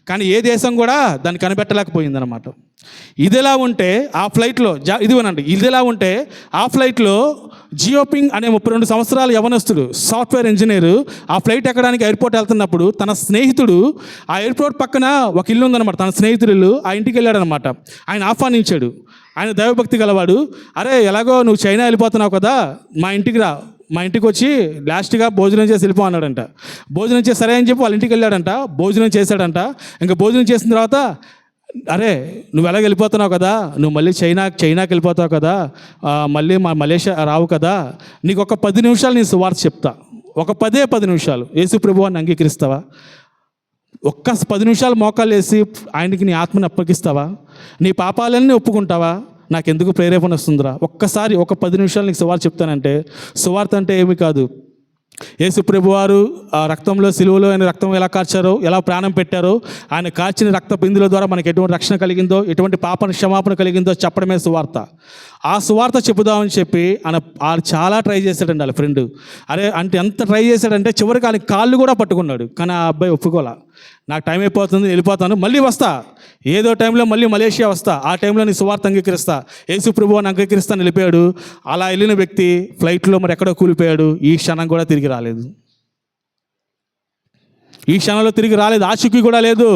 కానీ ఏ దేశం కూడా దాన్ని కనిపెట్టలేకపోయిందన్నమాట. ఇదిలా ఉంటే ఆ ఫ్లైట్లో ఇదిలా ఉంటే ఆ ఫ్లైట్లో జియోపింగ్ అనే 32 సంవత్సరాల యవనస్తుడు సాఫ్ట్వేర్ ఇంజనీరు ఆ ఫ్లైట్ ఎక్కడానికి ఎయిర్పోర్ట్ వెళ్తున్నప్పుడు తన స్నేహితుడు ఆ ఎయిర్పోర్ట్ పక్కన ఒక ఇల్లు ఉందన్నమాట, తన స్నేహితుడు ఇల్లు, ఆ ఇంటికి వెళ్ళాడనమాట. ఆయన ఆహ్వానించాడు. ఆయన దైవభక్తి గలవాడు. అరే, ఎలాగో నువ్వు చైనా వెళ్ళిపోతున్నావు కదా, మా ఇంటికి రా, మా ఇంటికి వచ్చి లాస్ట్గా భోజనం చేసి వెళ్ళిపో అన్నాడంట. భోజనం చేసి సరే అని చెప్పి వాళ్ళ ఇంటికి వెళ్ళాడంట, భోజనం చేశాడంట. ఇంకా భోజనం చేసిన తర్వాత, అరే నువ్వు ఎలాగ వెళ్ళిపోతున్నావు కదా, నువ్వు మళ్ళీ చైనాకి వెళ్ళిపోతావు కదా, మళ్ళీ మలేషియా రావు కదా, నీకు ఒక 10 నిమిషాలు నేను సువార్త చెప్తా, ఒక 10 నిమిషాలు యేసు ప్రభువుని అంగీకరిస్తావా? ఒక్క 10 నిమిషాలు మోకాలు వేసి ఆయనకి నీ ఆత్మని అప్పగిస్తావా? నీ పాపాలన్నీ ఒప్పుకుంటావా? నాకెందుకు ప్రేరేపణ వస్తుందిరా, ఒక్కసారి ఒక 10 నిమిషాలు నీకు సువార్త చెప్తానంటే, సువార్త అంటే ఏమీ కాదు, యేసు ప్రభువారు ఆ రక్తంలో, సిలువలో ఆయన రక్తం ఎలా కార్చారో, ఎలా ప్రాణం పెట్టారో, ఆయన కార్చిన రక్త బిందుల ద్వారా మనకి ఎటువంటి రక్షణ కలిగిందో, ఎటువంటి పాప క్షమాపణ కలిగిందో చెప్పడమే సువార్త. ఆ సువార్త చెబుదామని చెప్పి ఆయన చాలా ట్రై చేశాడండి వాళ్ళ ఫ్రెండ్. అరే అంటే ఎంత ట్రై చేశాడంటే చివరికి ఆయన కాళ్ళు కూడా పట్టుకున్నాడు. కానీ ఆ అబ్బాయి ఒప్పుకోలే. నాకు టైం అయిపోతుంది, వెళ్ళిపోతాను, మళ్ళీ వస్తా, ఏదో టైంలో మళ్ళీ మలేషియా వస్తా, ఆ టైంలో నీ సువార్త అంగీకరిస్తా, యేసు ప్రభువు అని అంగీకరిస్తాను వెళ్ళిపోయాడు. అలా వెళ్ళిన వ్యక్తి ఫ్లైట్లో మరి ఎక్కడో కూలిపోయాడు. ఈ క్షణం కూడా తిరిగి రాలేదు. ఈ క్షణంలో తిరిగి రాలేదు. ఆచూకీ కూడా లేదు.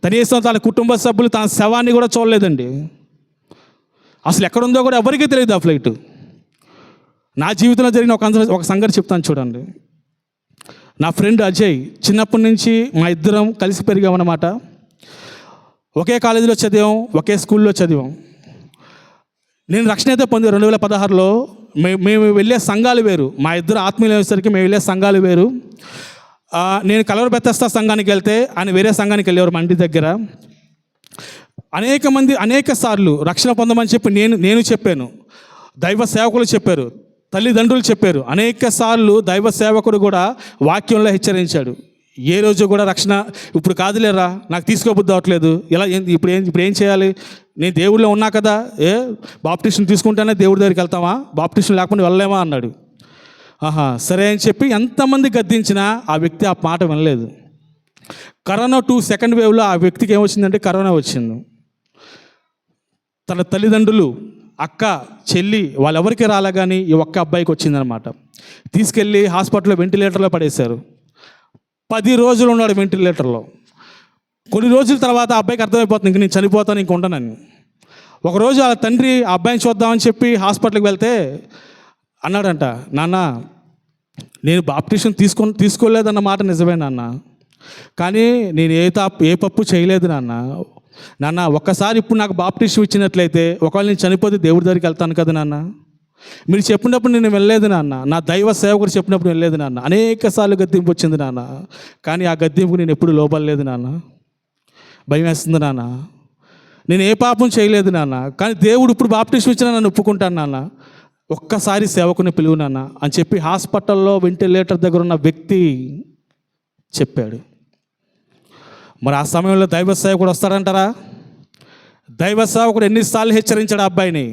కనీసం తన కుటుంబ సభ్యులు తన శవాన్ని కూడా చూడలేదండి. అసలు ఎక్కడుందో కూడా ఎవరికీ తెలియదు ఆ ఫ్లైట్. నా జీవితంలో జరిగిన ఒక సంగతి చెప్తాను చూడండి. నా ఫ్రెండ్ అజయ్, చిన్నప్పటి నుంచి మా ఇద్దరం కలిసి పెరిగామన్నమాట. ఒకే కాలేజీలో చదివాం, ఒకే స్కూల్లో చదివాం. నేను రక్షణ అయితే పొంది 2016లో. మేము వెళ్ళే సంఘాలు వేరు, మా ఇద్దరు ఆత్మీయులు అయ్యేసరికి మేము వెళ్ళే సంఘాలు వేరు. నేను కలవర బెతస్తా సంఘానికి వెళ్తే ఆయన వేరే సంఘానికి వెళ్ళేవారు మా ఇంటి దగ్గర. అనేక సార్లు రక్షణ పొందమని చెప్పి నేను చెప్పాను, దైవ సేవకులు చెప్పారు, తల్లిదండ్రులు చెప్పారు. అనేక సార్లు దైవ సేవకుడు కూడా వాక్యంలో హెచ్చరించాడు. ఏ రోజు కూడా రక్షణ ఇప్పుడు కాదులేరా, నాకు తీసుకోబుద్ధి అవట్లేదు, ఇలా ఇప్పుడు ఏం చేయాలి, నేను దేవుడిలో ఉన్నా కదా, బాప్టిషన్ తీసుకుంటేనే దేవుడి దగ్గరికి వెళ్తామా, బాప్టిషన్ లేకుండా వెళ్ళలేమా అన్నాడు. సరే అని చెప్పి ఎంతమంది గద్దించినా ఆ వ్యక్తి ఆ మాట వినలేదు. కరోనా 2 సెకండ్ వేవ్లో ఆ వ్యక్తికి ఏమొచ్చిందంటే కరోనా వచ్చింది. తన తల్లిదండ్రులు, అక్క, చెల్లి వాళ్ళెవరికి రాలే, కానీ ఈ ఒక్క అబ్బాయికి వచ్చిందనమాట. తీసుకెళ్ళి హాస్పిటల్లో వెంటిలేటర్లో పడేశారు. 10 రోజులు ఉన్నాడు వెంటిలేటర్లో. కొన్ని రోజుల తర్వాత ఆ అబ్బాయికి అర్థమైపోతుంది ఇంక నేను చనిపోతాను, ఇంక ఉండనని. ఒకరోజు ఆ తండ్రి ఆ అబ్బాయిని చూద్దామని చెప్పి హాస్పిటల్కి వెళ్తే అన్నాడంట, నాన్న నేను బాప్టిషన్ తీసుకోలేదన్న మాట నిజమే నాన్న, కానీ నేను ఏ పప్పు చేయలేదు నాన్న ఒక్కసారి ఇప్పుడు నాకు బాప్టిషన్ ఇచ్చినట్లయితే ఒకవేళ నేను చనిపోతే దేవుడి దగ్గరికి వెళ్తాను కదా నాన్న, మీరు చెప్పినప్పుడు నేను వెళ్ళలేదు నాన్న, నా దైవ సేవకుడు చెప్పినప్పుడు వెళ్ళలేదు నాన్న. అనేక సార్లు గద్దింపు వచ్చింది నాన్న, కానీ ఆ గద్దింపుకు నేను ఎప్పుడు లోబడలేదు నాన్న. భయం వేస్తుంది నాన్న, నేను ఏ పాపం చేయలేదు నాన్న, కానీ దేవుడు ఇప్పుడు బాప్టిషన్ ఇచ్చినా నన్ను ఒప్పుకుంటాను నాన్న, ఒక్కసారి సేవకుని పిలువు నాన్న అని చెప్పి హాస్పిటల్లో వెంటిలేటర్ దగ్గర ఉన్న వ్యక్తి చెప్పాడు. మరి ఆ సమయంలో దైవ సేవకుడు వస్తాడంటారా? దైవ సేవకుడు ఎన్నిసార్లు హెచ్చరించాడు ఆ అబ్బాయిని,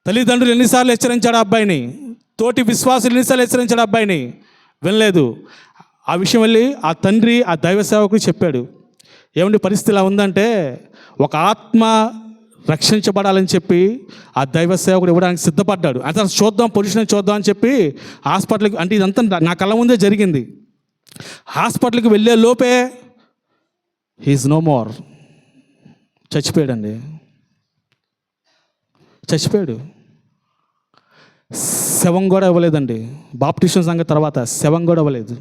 తల్లిదండ్రులు ఎన్నిసార్లు హెచ్చరించాడు ఆ అబ్బాయిని, తోటి విశ్వాసులు ఎన్నిసార్లు హెచ్చరించాడు ఆ అబ్బాయిని, వినలేదు. ఆ విషయం వెళ్ళి ఆ తండ్రి ఆ దైవ సేవకుడు చెప్పాడు. ఏమండి పరిస్థితి ఇలా ఉందంటే, ఒక ఆత్మ రక్షించబడాలని చెప్పి ఆ దైవ సేవకుడు ఇవ్వడానికి సిద్ధపడ్డాడు. అంటే చూద్దాం, పొజిషన్ చూద్దాం అని చెప్పి హాస్పిటల్కి, అంటే ఇదంతా నా కళ్ళ ముందే జరిగింది. హాస్పిటల్కి వెళ్ళే లోపే హీఈస్ నో మోర్, చచ్చిపోయాడండి, చచ్చిపోయాడు. శవం కూడా ఇవ్వలేదండి. బాప్టిషన్ సంగతి తర్వాత శవం కూడా ఇవ్వలేదు.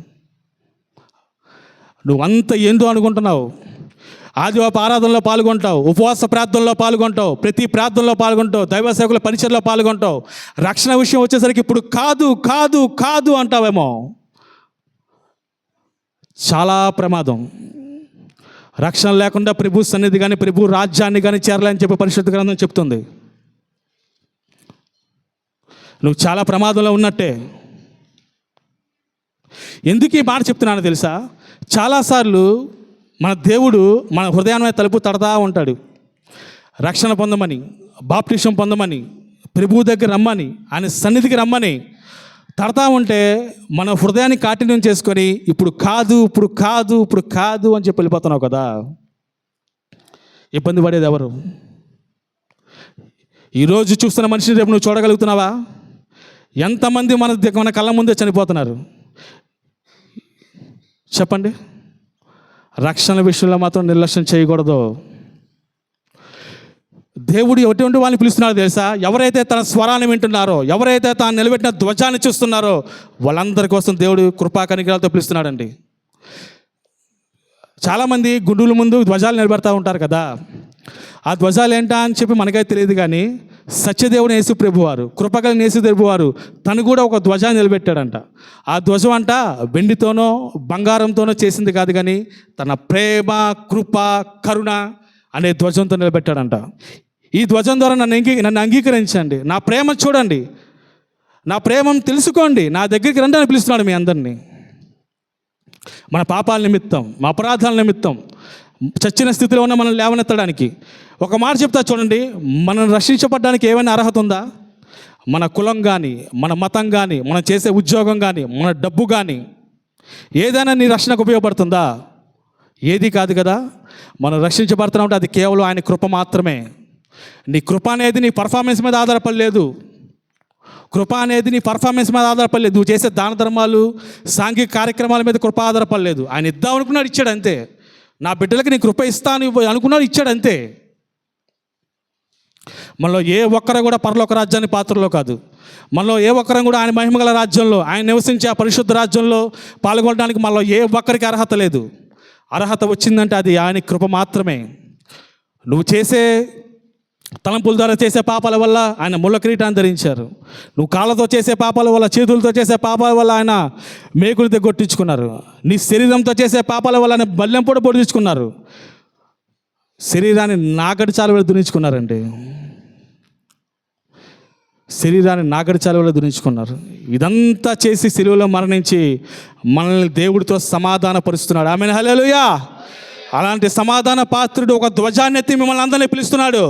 నువ్వంతా ఏందో అనుకుంటున్నావు, ఆదివారం ఆరాధనలో పాల్గొంటావు, ఉపవాస ప్రార్థనలో పాల్గొంటావు, ప్రతి ప్రార్థనలో పాల్గొంటావు, దైవ సేవకుల పరిచర్లో పాల్గొంటావు. రక్షణ విషయం వచ్చేసరికి ఇప్పుడు కాదు కాదు కాదు అంటావేమో. చాలా ప్రమాదం. రక్షణ లేకుండా ప్రభు సన్నిధి కానీ ప్రభు రాజ్యాన్ని కానీ చేరాలని చెప్పి పరిశుద్ధ గ్రంథం చెప్తుంది. నువ్వు చాలా ప్రమాదంలో ఉన్నట్టే. ఎందుకు ఈ మాట చెప్తున్నానో తెలుసా? చాలాసార్లు మన దేవుడు మన హృదయాన్ని తలుపు తడతా ఉంటాడు. రక్షణ పొందమని, బాప్టిషన్ పొందమని, ప్రభువు దగ్గర రమ్మని, ఆయన సన్నిధికి రమ్మని తడతా ఉంటే మన హృదయాన్ని కాఠిన్యం చేసుకొని ఇప్పుడు కాదు ఇప్పుడు కాదు ఇప్పుడు కాదు అని చెప్పి వెళ్ళిపోతున్నావు కదా. ఇబ్బంది పడేది ఎవరు? ఈరోజు చూస్తున్న మనిషిని రేపు నువ్వు చూడగలుగుతున్నావా? ఎంతమంది మన కళ్ళ ముందే చనిపోతున్నారు చెప్పండి. రక్షణ విషయంలో మాత్రం నిర్లక్ష్యం చేయకూడదు. దేవుడు ఎటువంటి వాళ్ళని పిలుస్తున్నారో తెలుసా? ఎవరైతే తన స్వరాన్ని వింటున్నారో, ఎవరైతే తాను నిలబెట్టిన ధ్వజాన్ని చూస్తున్నారో వాళ్ళందరి కోసం దేవుడు కృపా కనికరాలతో పిలుస్తున్నాడండి. చాలామంది గుండుల ముందు ధ్వజాలు నిలబెడతా ఉంటారు కదా. ఆ ధ్వజాలు ఏంటా అని చెప్పి మనకైతే తెలియదు, కానీ సత్యదేవుని యేసు ప్రభువారు, కృపగల యేసు ప్రభువారు తను కూడా ఒక ధ్వజాన్ని నిలబెట్టాడంట. ఆ ధ్వజం అంట వెండితోనో బంగారంతోనో చేసింది కాదు, కానీ తన ప్రేమ, కృప, కరుణ అనే ధ్వజంతో నిలబెట్టాడంట. ఈ ధ్వజం ద్వారా నన్ను అంగీకరించండి, నా ప్రేమ చూడండి, నా ప్రేమను తెలుసుకోండి, నా దగ్గరికి రండి అని పిలుస్తున్నాడు మీ అందరినీ. మన పాపాల నిమిత్తం, మా అపరాధాల నిమిత్తం చచ్చిన స్థితిలో ఉన్న మనం లేవనెత్తడానికి. ఒక మాట చెప్తా చూడండి, మనం రక్షించబడడానికి ఏమైనా అర్హత ఉందా? మన కులం కానీ, మన మతం కానీ, మనం చేసే ఉద్యోగం కానీ, మన డబ్బు కానీ ఏదైనా నీ రక్షణకు ఉపయోగపడుతుందా? ఏది కాదు కదా. మనం రక్షించబడుతున్నామంటే అది కేవలం ఆయన కృప మాత్రమే. నీ కృప అనేది నీ పర్ఫార్మెన్స్ మీద ఆధారపడలేదు. కృప అనేది నీ పర్ఫార్మెన్స్ మీద ఆధారపడలేదు. నువ్వు చేసే దాన ధర్మాలు, సాంఘిక కార్యక్రమాల మీద కృప ఆధారపడలేదు. ఆయన ఇద్దాం అనుకున్నాడు, ఇచ్చాడు అంతే. నా బిడ్డలకి నీ కృప ఇస్తాను అనుకున్నాడు, ఇచ్చాడు అంతే. మనలో ఏ ఒక్కరు కూడా పరలోక రాజ్యాన్ని పాత్రలో కాదు. మనలో ఏ ఒక్కరం కూడా ఆయన మహిమగల రాజ్యంలో, ఆయన నివసించే ఆ పరిశుద్ధ రాజ్యంలో పాల్గొనడానికి మనలో ఏ ఒక్కరికి అర్హత లేదు. అర్హత వచ్చిందంటే అది ఆయన కృప మాత్రమే. నువ్వు చేసే తలంపుల ద్వారా చేసే పాపాల వల్ల ఆయన ముళ్ళ కిరీటాన్ని ధరించారు. నువ్వు కాళ్ళతో చేసే పాపాల వల్ల, చేతులతో చేసే పాపాల వల్ల ఆయన మేకులు తెగొట్టించుకున్నారు. నీ శరీరంతో చేసే పాపాల వల్ల ఆయన బల్లెం పొడి పొడిచుకున్నారు. శరీరాన్ని నాగడి చాలువలో దునించుకున్నారండి. శరీరాన్ని నాగడి చాలువలో దునించుకున్నారు. ఇదంతా చేసి సిలువలో మరణించి మనల్ని దేవుడితో సమాధానపరుస్తున్నాడు. ఆమేన్, హల్లెలూయా. అలాంటి సమాధాన పాత్రుడు ఒక ధ్వజాన్ని ఎత్తి మిమ్మల్ని అందరినీ పిలుస్తున్నాడు.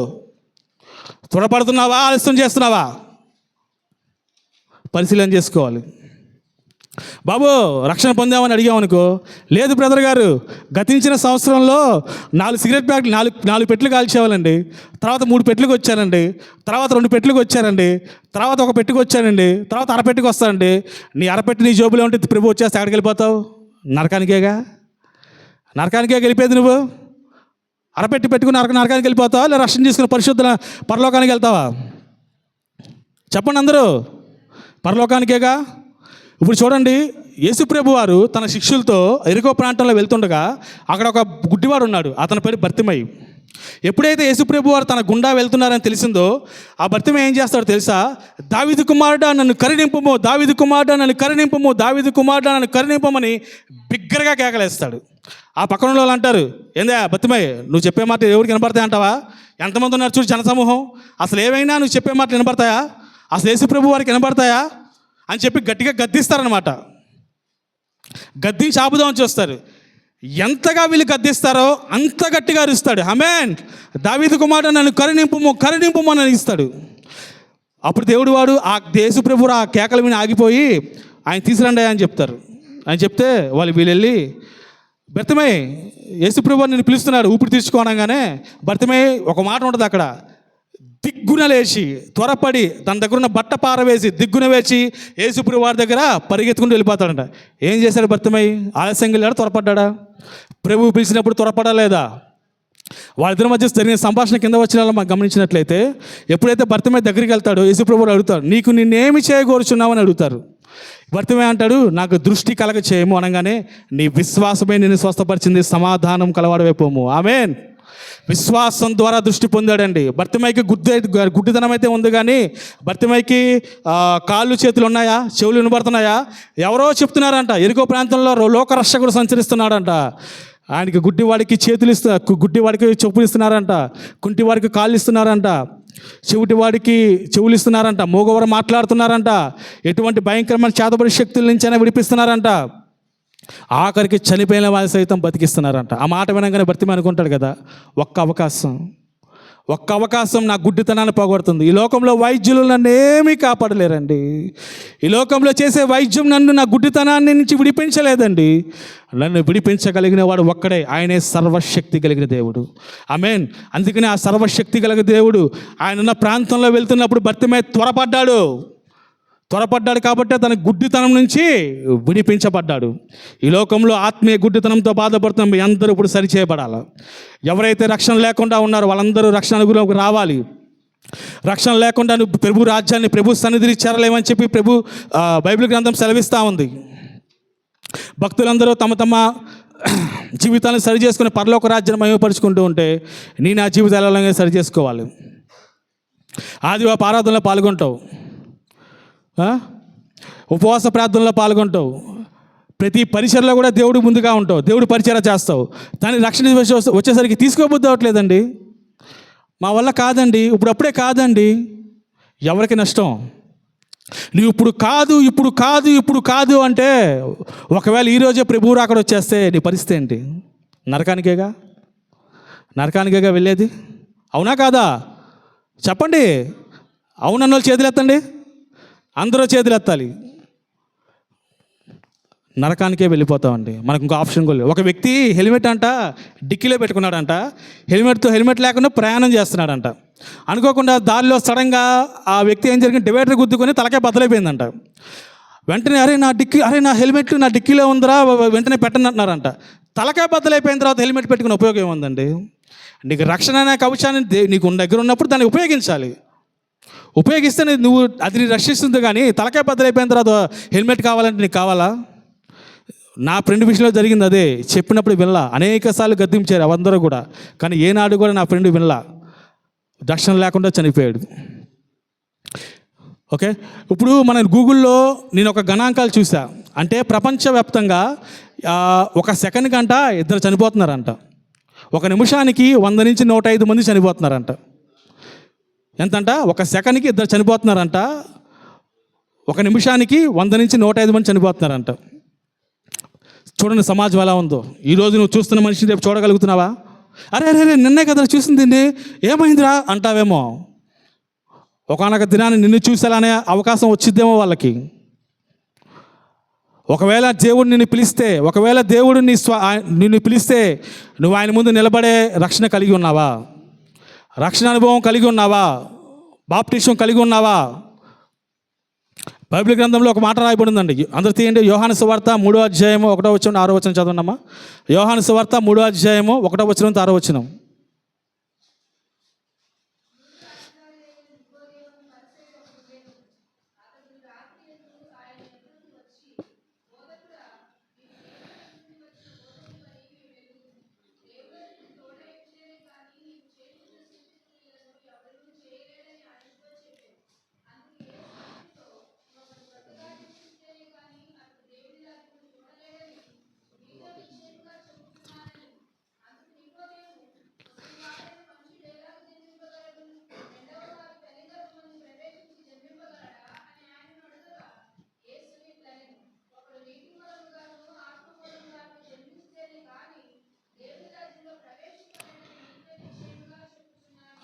త్వరపడుతున్నావా, ఆలస్యం చేస్తున్నావా? పరిశీలన చేసుకోవాలి. బాబు రక్షణ పొందామని అడిగామనుకో, లేదు బ్రదర్ గారు, గతించిన సంవత్సరంలో 4 సిగరెట్ ప్యాకెట్లు 4 పెట్లు కాల్చేవాళ్ళండి, తర్వాత 3 పెట్లకు వచ్చానండి, తర్వాత 2 పెట్లకు వచ్చానండి, తర్వాత 1 పెట్టుకు వచ్చానండి, తర్వాత అరపెట్టుకు వస్తానండి. నీ అరపెట్టు నీ జోబులో ఉంటే ప్రభు వచ్చేస్తే ఎక్కడికి వెళ్ళిపోతావు? నరకానికేగా. నరకానికే వెళ్ళిపోయేది. నువ్వు అరపెట్టి పెట్టుకుని నరకానికి వెళ్ళిపోతావా, లేదా రక్షణ తీసుకుని పరిశుద్ధ పరలోకానికి వెళ్తావా? చెప్పండి అందరూ. పరలోకానికేగా. ఇప్పుడు చూడండి, యేసుప్రభు వారు తన శిష్యులతో ఎరికో ప్రాంతంలో వెళ్తుండగా అక్కడ ఒక గుడ్డివాడు ఉన్నాడు. అతని పేరు బర్తిమయి. ఎప్పుడైతే యేసుప్రభు వారు తన గుండా వెళ్తున్నారని తెలిసిందో ఆ బర్తిమయి ఏం చేస్తాడో తెలుసా? దావీదు కుమారుడా నన్ను కరుణింపుము, దావీదు కుమారుడా నన్ను కరుణింపుము, దావీదు కుమారుడా నన్ను కరుణింపమని బిగ్గరగా కేకలేస్తాడు. ఆ పక్కన వాళ్ళు అంటారు, ఏందా బర్తిమయి, నువ్వు చెప్పే మాట ఎవరికి వినపడతాయి అంటావా? ఎంతమంది ఉన్నారు చూడు జనసమూహం, అసలు ఏమైనా నువ్వు చెప్పే మాటలు వినపడతాయా? అసలు యేసుప్రభు వారికి వినపడతాయా అని చెప్పి గట్టిగా గద్దిస్తారనమాట. గద్దించి ఆపుదామని చూస్తారు. ఎంతగా వీళ్ళు గద్దిస్తారో అంత గట్టిగా అరుస్తాడు. ఆమేన్, దావీదు కుమారుడా నన్ను కరుణింపుము, కరుణింపుము అని ఇస్తాడు. అప్పుడు దేవుడు వాడు ఆ యేసుప్రభు ఆ కేకల మీద ఆగిపోయి ఆయన తీసుకురండి అని చెప్తారు. ఆయన చెప్తే వీళ్ళు వెళ్ళి, బర్తిమయి యేసుప్రభు నిన్ను పిలుస్తున్నాడు, ఊపిరి తీసుకోనగానే బర్తిమయి ఒక మాట ఉంటుంది అక్కడ, దిగ్గున లేచి త్వరపడి తన దగ్గర ఉన్న బట్ట పారవేసి దిగ్గున వేచి యేసుప్రభు వారి దగ్గర పరిగెత్తుకుంటూ వెళ్ళిపోతాడంట. ఏం చేశాడు బర్తిమయి? ఆలస్యంగా వెళ్ళాడా, త్వరపడ్డా? ప్రభువు పిలిచినప్పుడు త్వరపడలేదా? వాళ్ళిద్దరి మధ్య జరిగిన సంభాషణ కింద వచ్చిన మనం గమనించినట్లయితే, ఎప్పుడైతే బర్తిమయి దగ్గరికి వెళ్తాడో యేసుప్రభు అడుగుతాడు, నీకు నిన్నేమి చేయగోరుచున్నావని అడుగుతారు. బర్తిమయి అంటాడు, నాకు దృష్టి కలగ చేయము అనగానే, నీ విశ్వాసమే నిన్ను స్వస్థపరిచింది, సమాధానం కలవాడవైపోము. ఆమేన్. విశ్వాసం ద్వారా దృష్టి పొందాడండి. బర్తిమయికి గుడ్డితనం అయితే ఉంది, కానీ బర్తిమయికి కాళ్ళు చేతులు ఉన్నాయా, చెవులు వినబడుతున్నాయా? ఎవరో చెప్తున్నారంట, ఎరుకో ప్రాంతంలో లోకరక్షకుడు సంచరిస్తున్నాడంట. ఆయనకి గుడ్డివాడికి చేతులు గుడ్డివాడికి చెప్పులు ఇస్తున్నారంట, కుంటివాడికి కాళ్ళు ఇస్తున్నారంట, చెవిటివాడికి చెవులు ఇస్తున్నారంట, మూగవరు మాట్లాడుతున్నారంట, ఎటువంటి భయంకరమైన చేతబడి శక్తుల నుంచి అయినా విడిపిస్తున్నారంట, ఆఖరికి చనిపోయిన వారి సైతం బతికిస్తున్నారంట. ఆ మాట వినగానే బర్తిమయి అనుకుంటాడు కదా, ఒక్క అవకాశం నా గుడ్డితనాన్ని పోగొడుతుంది. ఈ లోకంలో వైద్యులు నన్ను ఏమీ కాపాడలేరండి. ఈ లోకంలో చేసే వైద్యం నన్ను నా గుడ్డితనాన్ని నుంచి విడిపించలేదండి. నన్ను విడిపించగలిగిన వాడు ఒక్కడే, ఆయనే సర్వశక్తి కలిగిన దేవుడు. ఆమేన్. అందుకని ఆ సర్వశక్తి కలిగిన దేవుడు ఆయన ఉన్న ప్రాంతంలో వెళ్తున్నప్పుడు బర్తిమయి త్వరపడ్డాడు కాబట్టి తన గుడ్డితనం నుంచి విడిపించబడ్డాడు. ఈ లోకంలో ఆత్మీయ గుడ్డితనంతో బాధపడుతున్న మీ అందరూ ఇప్పుడు సరిచేయబడాలి. ఎవరైతే రక్షణ లేకుండా ఉన్నారో వాళ్ళందరూ రక్షణ అనుగుణంలోకి రావాలి. రక్షణ లేకుండా నువ్వు ప్రభు రాజ్యాన్ని, ప్రభు సన్నిధిని చేరలేమని చెప్పి బైబిల్ గ్రంథం సెలవిస్తూ ఉంది. భక్తులందరూ తమ జీవితాలను సరి చేసుకుని పరలోక రాజ్యాన్ని మహిమపరుచుకుంటూ ఉంటే నా జీవితాలలో సరి చేసుకోవాలి. ఆదివారం ఆరాధనలో పాల్గొంటావు, ఉపవాస ప్రార్థనలో పాల్గొంటావు, ప్రతి పరిచర్లో కూడా దేవుడు ముందుగా ఉంటావు, దేవుడు పరిచర్య చేస్తావు. దాని రక్షణ వచ్చేసరికి తీసుకోబుద్ధి అవ్వట్లేదండి, మా వల్ల కాదండి, అప్పుడే కాదండి. ఎవరికి నష్టం? నువ్వు ఇప్పుడు కాదు అంటే ఒకవేళ ఈరోజే ప్రభువు అక్కడ వచ్చేస్తే నీ పరిస్థితి ఏంటి? నరకానికేగా. నరకానికేగా వెళ్ళేది, అవునా కాదా? చెప్పండి. అవునన్న వాళ్ళు చేతులు ఎత్తండి. అందరూ చేతులు ఎత్తాలి. నరకానికే వెళ్ళిపోతామండి. మనకు ఇంకో ఆప్షన్ కూడా లేదు. ఒక వ్యక్తి హెల్మెట్ అంట డిక్కీలో పెట్టుకున్నాడంట. హెల్మెట్ లేకుండా ప్రయాణం చేస్తున్నాడంట. అనుకోకుండా దారిలో సడన్గా ఆ వ్యక్తి ఏం జరిగింది, డివైడర్ గుద్దుకొని తలకాయ బద్దలైపోయిందంట. వెంటనే నా హెల్మెట్ నా డిక్కీలో ఉందిరా, వెంటనే పెట్టండి అంటున్నారంట. తలకాయ బద్దలైపోయిన తర్వాత హెల్మెట్ పెట్టుకునే ఉపయోగం ఏముందండి? నీకు రక్షణ అనే కవచాన్ని నీకు దగ్గర ఉన్నప్పుడు దాన్ని ఉపయోగించాలి. ఉపయోగిస్తే నువ్వు అది నీ రక్షిస్తుంది. కానీ తలకాయ బద్దలైపోయిన తర్వాత హెల్మెట్ కావాలంటే నీకు కావాలా? నా ఫ్రెండ్ విషయంలో జరిగింది అదే. చెప్పినప్పుడు వినలా, అనేక సార్లు గద్దించారు అవందరూ కూడా, కానీ ఏనాడు కూడా నా ఫ్రెండ్ వినలా. రక్షణ లేకుండా చనిపోయాడు. ఓకే, ఇప్పుడు మన గూగుల్లో నేను ఒక గణాంకాలు చూసా. అంటే ప్రపంచవ్యాప్తంగా ఒక సెకండ్ గంట ఇద్దరు చనిపోతున్నారంట. ఒక నిమిషానికి 100 నుంచి 105 మంది చనిపోతున్నారంట. ఎంతంట? ఒక సెకండ్కి ఇద్దరు చనిపోతున్నారంట. ఒక నిమిషానికి 100 నుంచి 105 మంది చనిపోతున్నారంట. చూడండి సమాజం ఎలా ఉందో. ఈరోజు నువ్వు చూస్తున్న మనిషిని రేపు చూడగలుగుతున్నావా? అరే నిన్నే కదా చూసింది, ఏమైందిరా అంటావేమో. ఒకనొక దినాన్ని నిన్ను చూసేలానే అవకాశం వచ్చిద్దేమో వాళ్ళకి. ఒకవేళ దేవుడు నిన్ను పిలిస్తే, ఒకవేళ దేవుడు నిన్ను పిలిస్తే నువ్వు ఆయన ముందు నిలబడే రక్షణ కలిగి ఉన్నావా? రక్షణ అనుభవం కలిగి ఉన్నావా? బాప్టిజం కలిగి ఉన్నావా? బైబిల్ గ్రంథంలో ఒక మాట రాయబడిందండి. అందరూ తీయండి. యోహాను సువార్త 3వ అధ్యాయము 1వ వచనం 6వ వచనం చదవండమ్మా. యోహాను సువార్త 3వ అధ్యాయము 1వ వచనం 6వ వచనం.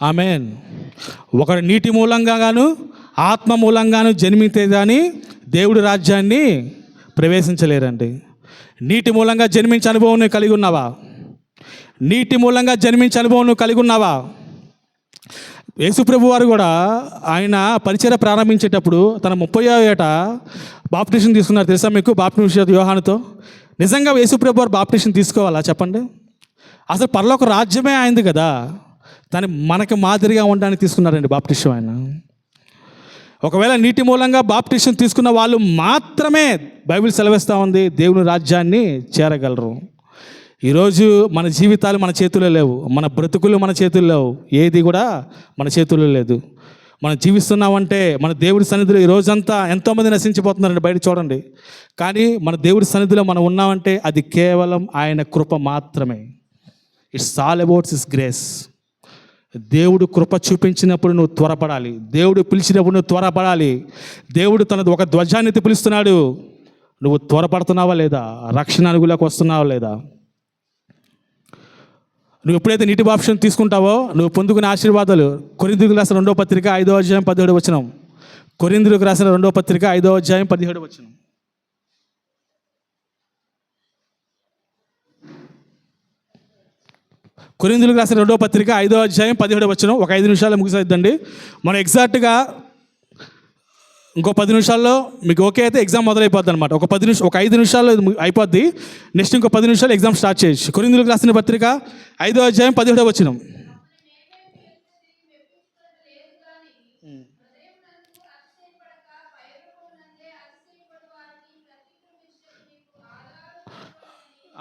ఆమెన్. ఒకడు నీటి మూలంగా గాను ఆత్మ మూలంగాను జన్మితే కానీ దేవుడి రాజ్యాన్ని ప్రవేశించలేరండి. నీటి మూలంగా జన్మించే అనుభవం నువ్వు కలిగి ఉన్నావా? నీటి మూలంగా జన్మించే అనుభవం నువ్వు కలిగి ఉన్నావా? యేసుప్రభు వారు కూడా ఆయన పరిచర్య ప్రారంభించేటప్పుడు తన 30వ ఏట బాప్టిజం తీసుకున్నారు. తెలుసా మీకు? బాప్టిజం యోహానుతో. నిజంగా యేసుప్రభు వారు బాప్టిజం తీసుకోవాలా చెప్పండి? అసలు పరలోక రాజ్యమే ఆయనది కదా. దాన్ని మనకు మాదిరిగా ఉండడానికి తీసుకున్నారండి బాప్టిజం ఆయన. ఒకవేళ నీటి మూలంగా బాప్టిజం తీసుకున్న వాళ్ళు మాత్రమే బైబిల్ సెలవిస్తూ ఉంది దేవుని రాజ్యాన్ని చేరగలరు. ఈరోజు మన జీవితాలు మన చేతుల్లో లేవు, మన బ్రతుకులు మన చేతుల్లో లేవు, ఏది కూడా మన చేతుల్లో లేదు. మనం జీవిస్తున్నామంటే మన దేవుడి సన్నిధిలో ఈ రోజంతా ఎంతోమంది నశించిపోతున్నారండి బయట చూడండి. కానీ మన దేవుడి సన్నిధిలో మనం ఉన్నామంటే అది కేవలం ఆయన కృప మాత్రమే. It's all about his grace. దేవుడు కృప చూపించినప్పుడు నువ్వు త్వరపడాలి. దేవుడు పిలిచినప్పుడు నువ్వు త్వరపడాలి. దేవుడు తనది ఒక ధ్వజాన్ని పిలుస్తున్నాడు, నువ్వు త్వరపడుతున్నావా లేదా? రక్షణ అనుగులకు వస్తున్నావా లేదా? నువ్వు ఎప్పుడైతే నీటి బాప్టిజం తీసుకుంటావో నువ్వు పొందుకునే ఆశీర్వాదాలు. కొరింథీయులకు రాసిన 2వ పత్రిక 5వ అధ్యాయం 17వ వచనం. కొరింథీయులకు రాసిన 2వ పత్రిక 5వ అధ్యాయం 17వ వచనం. కొరింథీయులకు రాసిన 2వ పత్రిక 5వ అధ్యాయం 17వ వచనం. ఒక 5 నిమిషాలు ముగిసేద్దండి. మనం ఎగ్జాక్ట్గా ఇంకో 10 నిమిషాల్లో మీకు ఓకే అయితే ఎగ్జామ్ మొదలైపోద్ది అనమాట. ఒక 5 నిమిషాల్లో అయిపోద్ది. నెక్స్ట్ ఇంకో 10 నిమిషాలు ఎగ్జామ్ స్టార్ట్ చేయొచ్చు. కొరింథీయులకు రాసిన పత్రిక 5వ అధ్యాయం 17వ వచనం.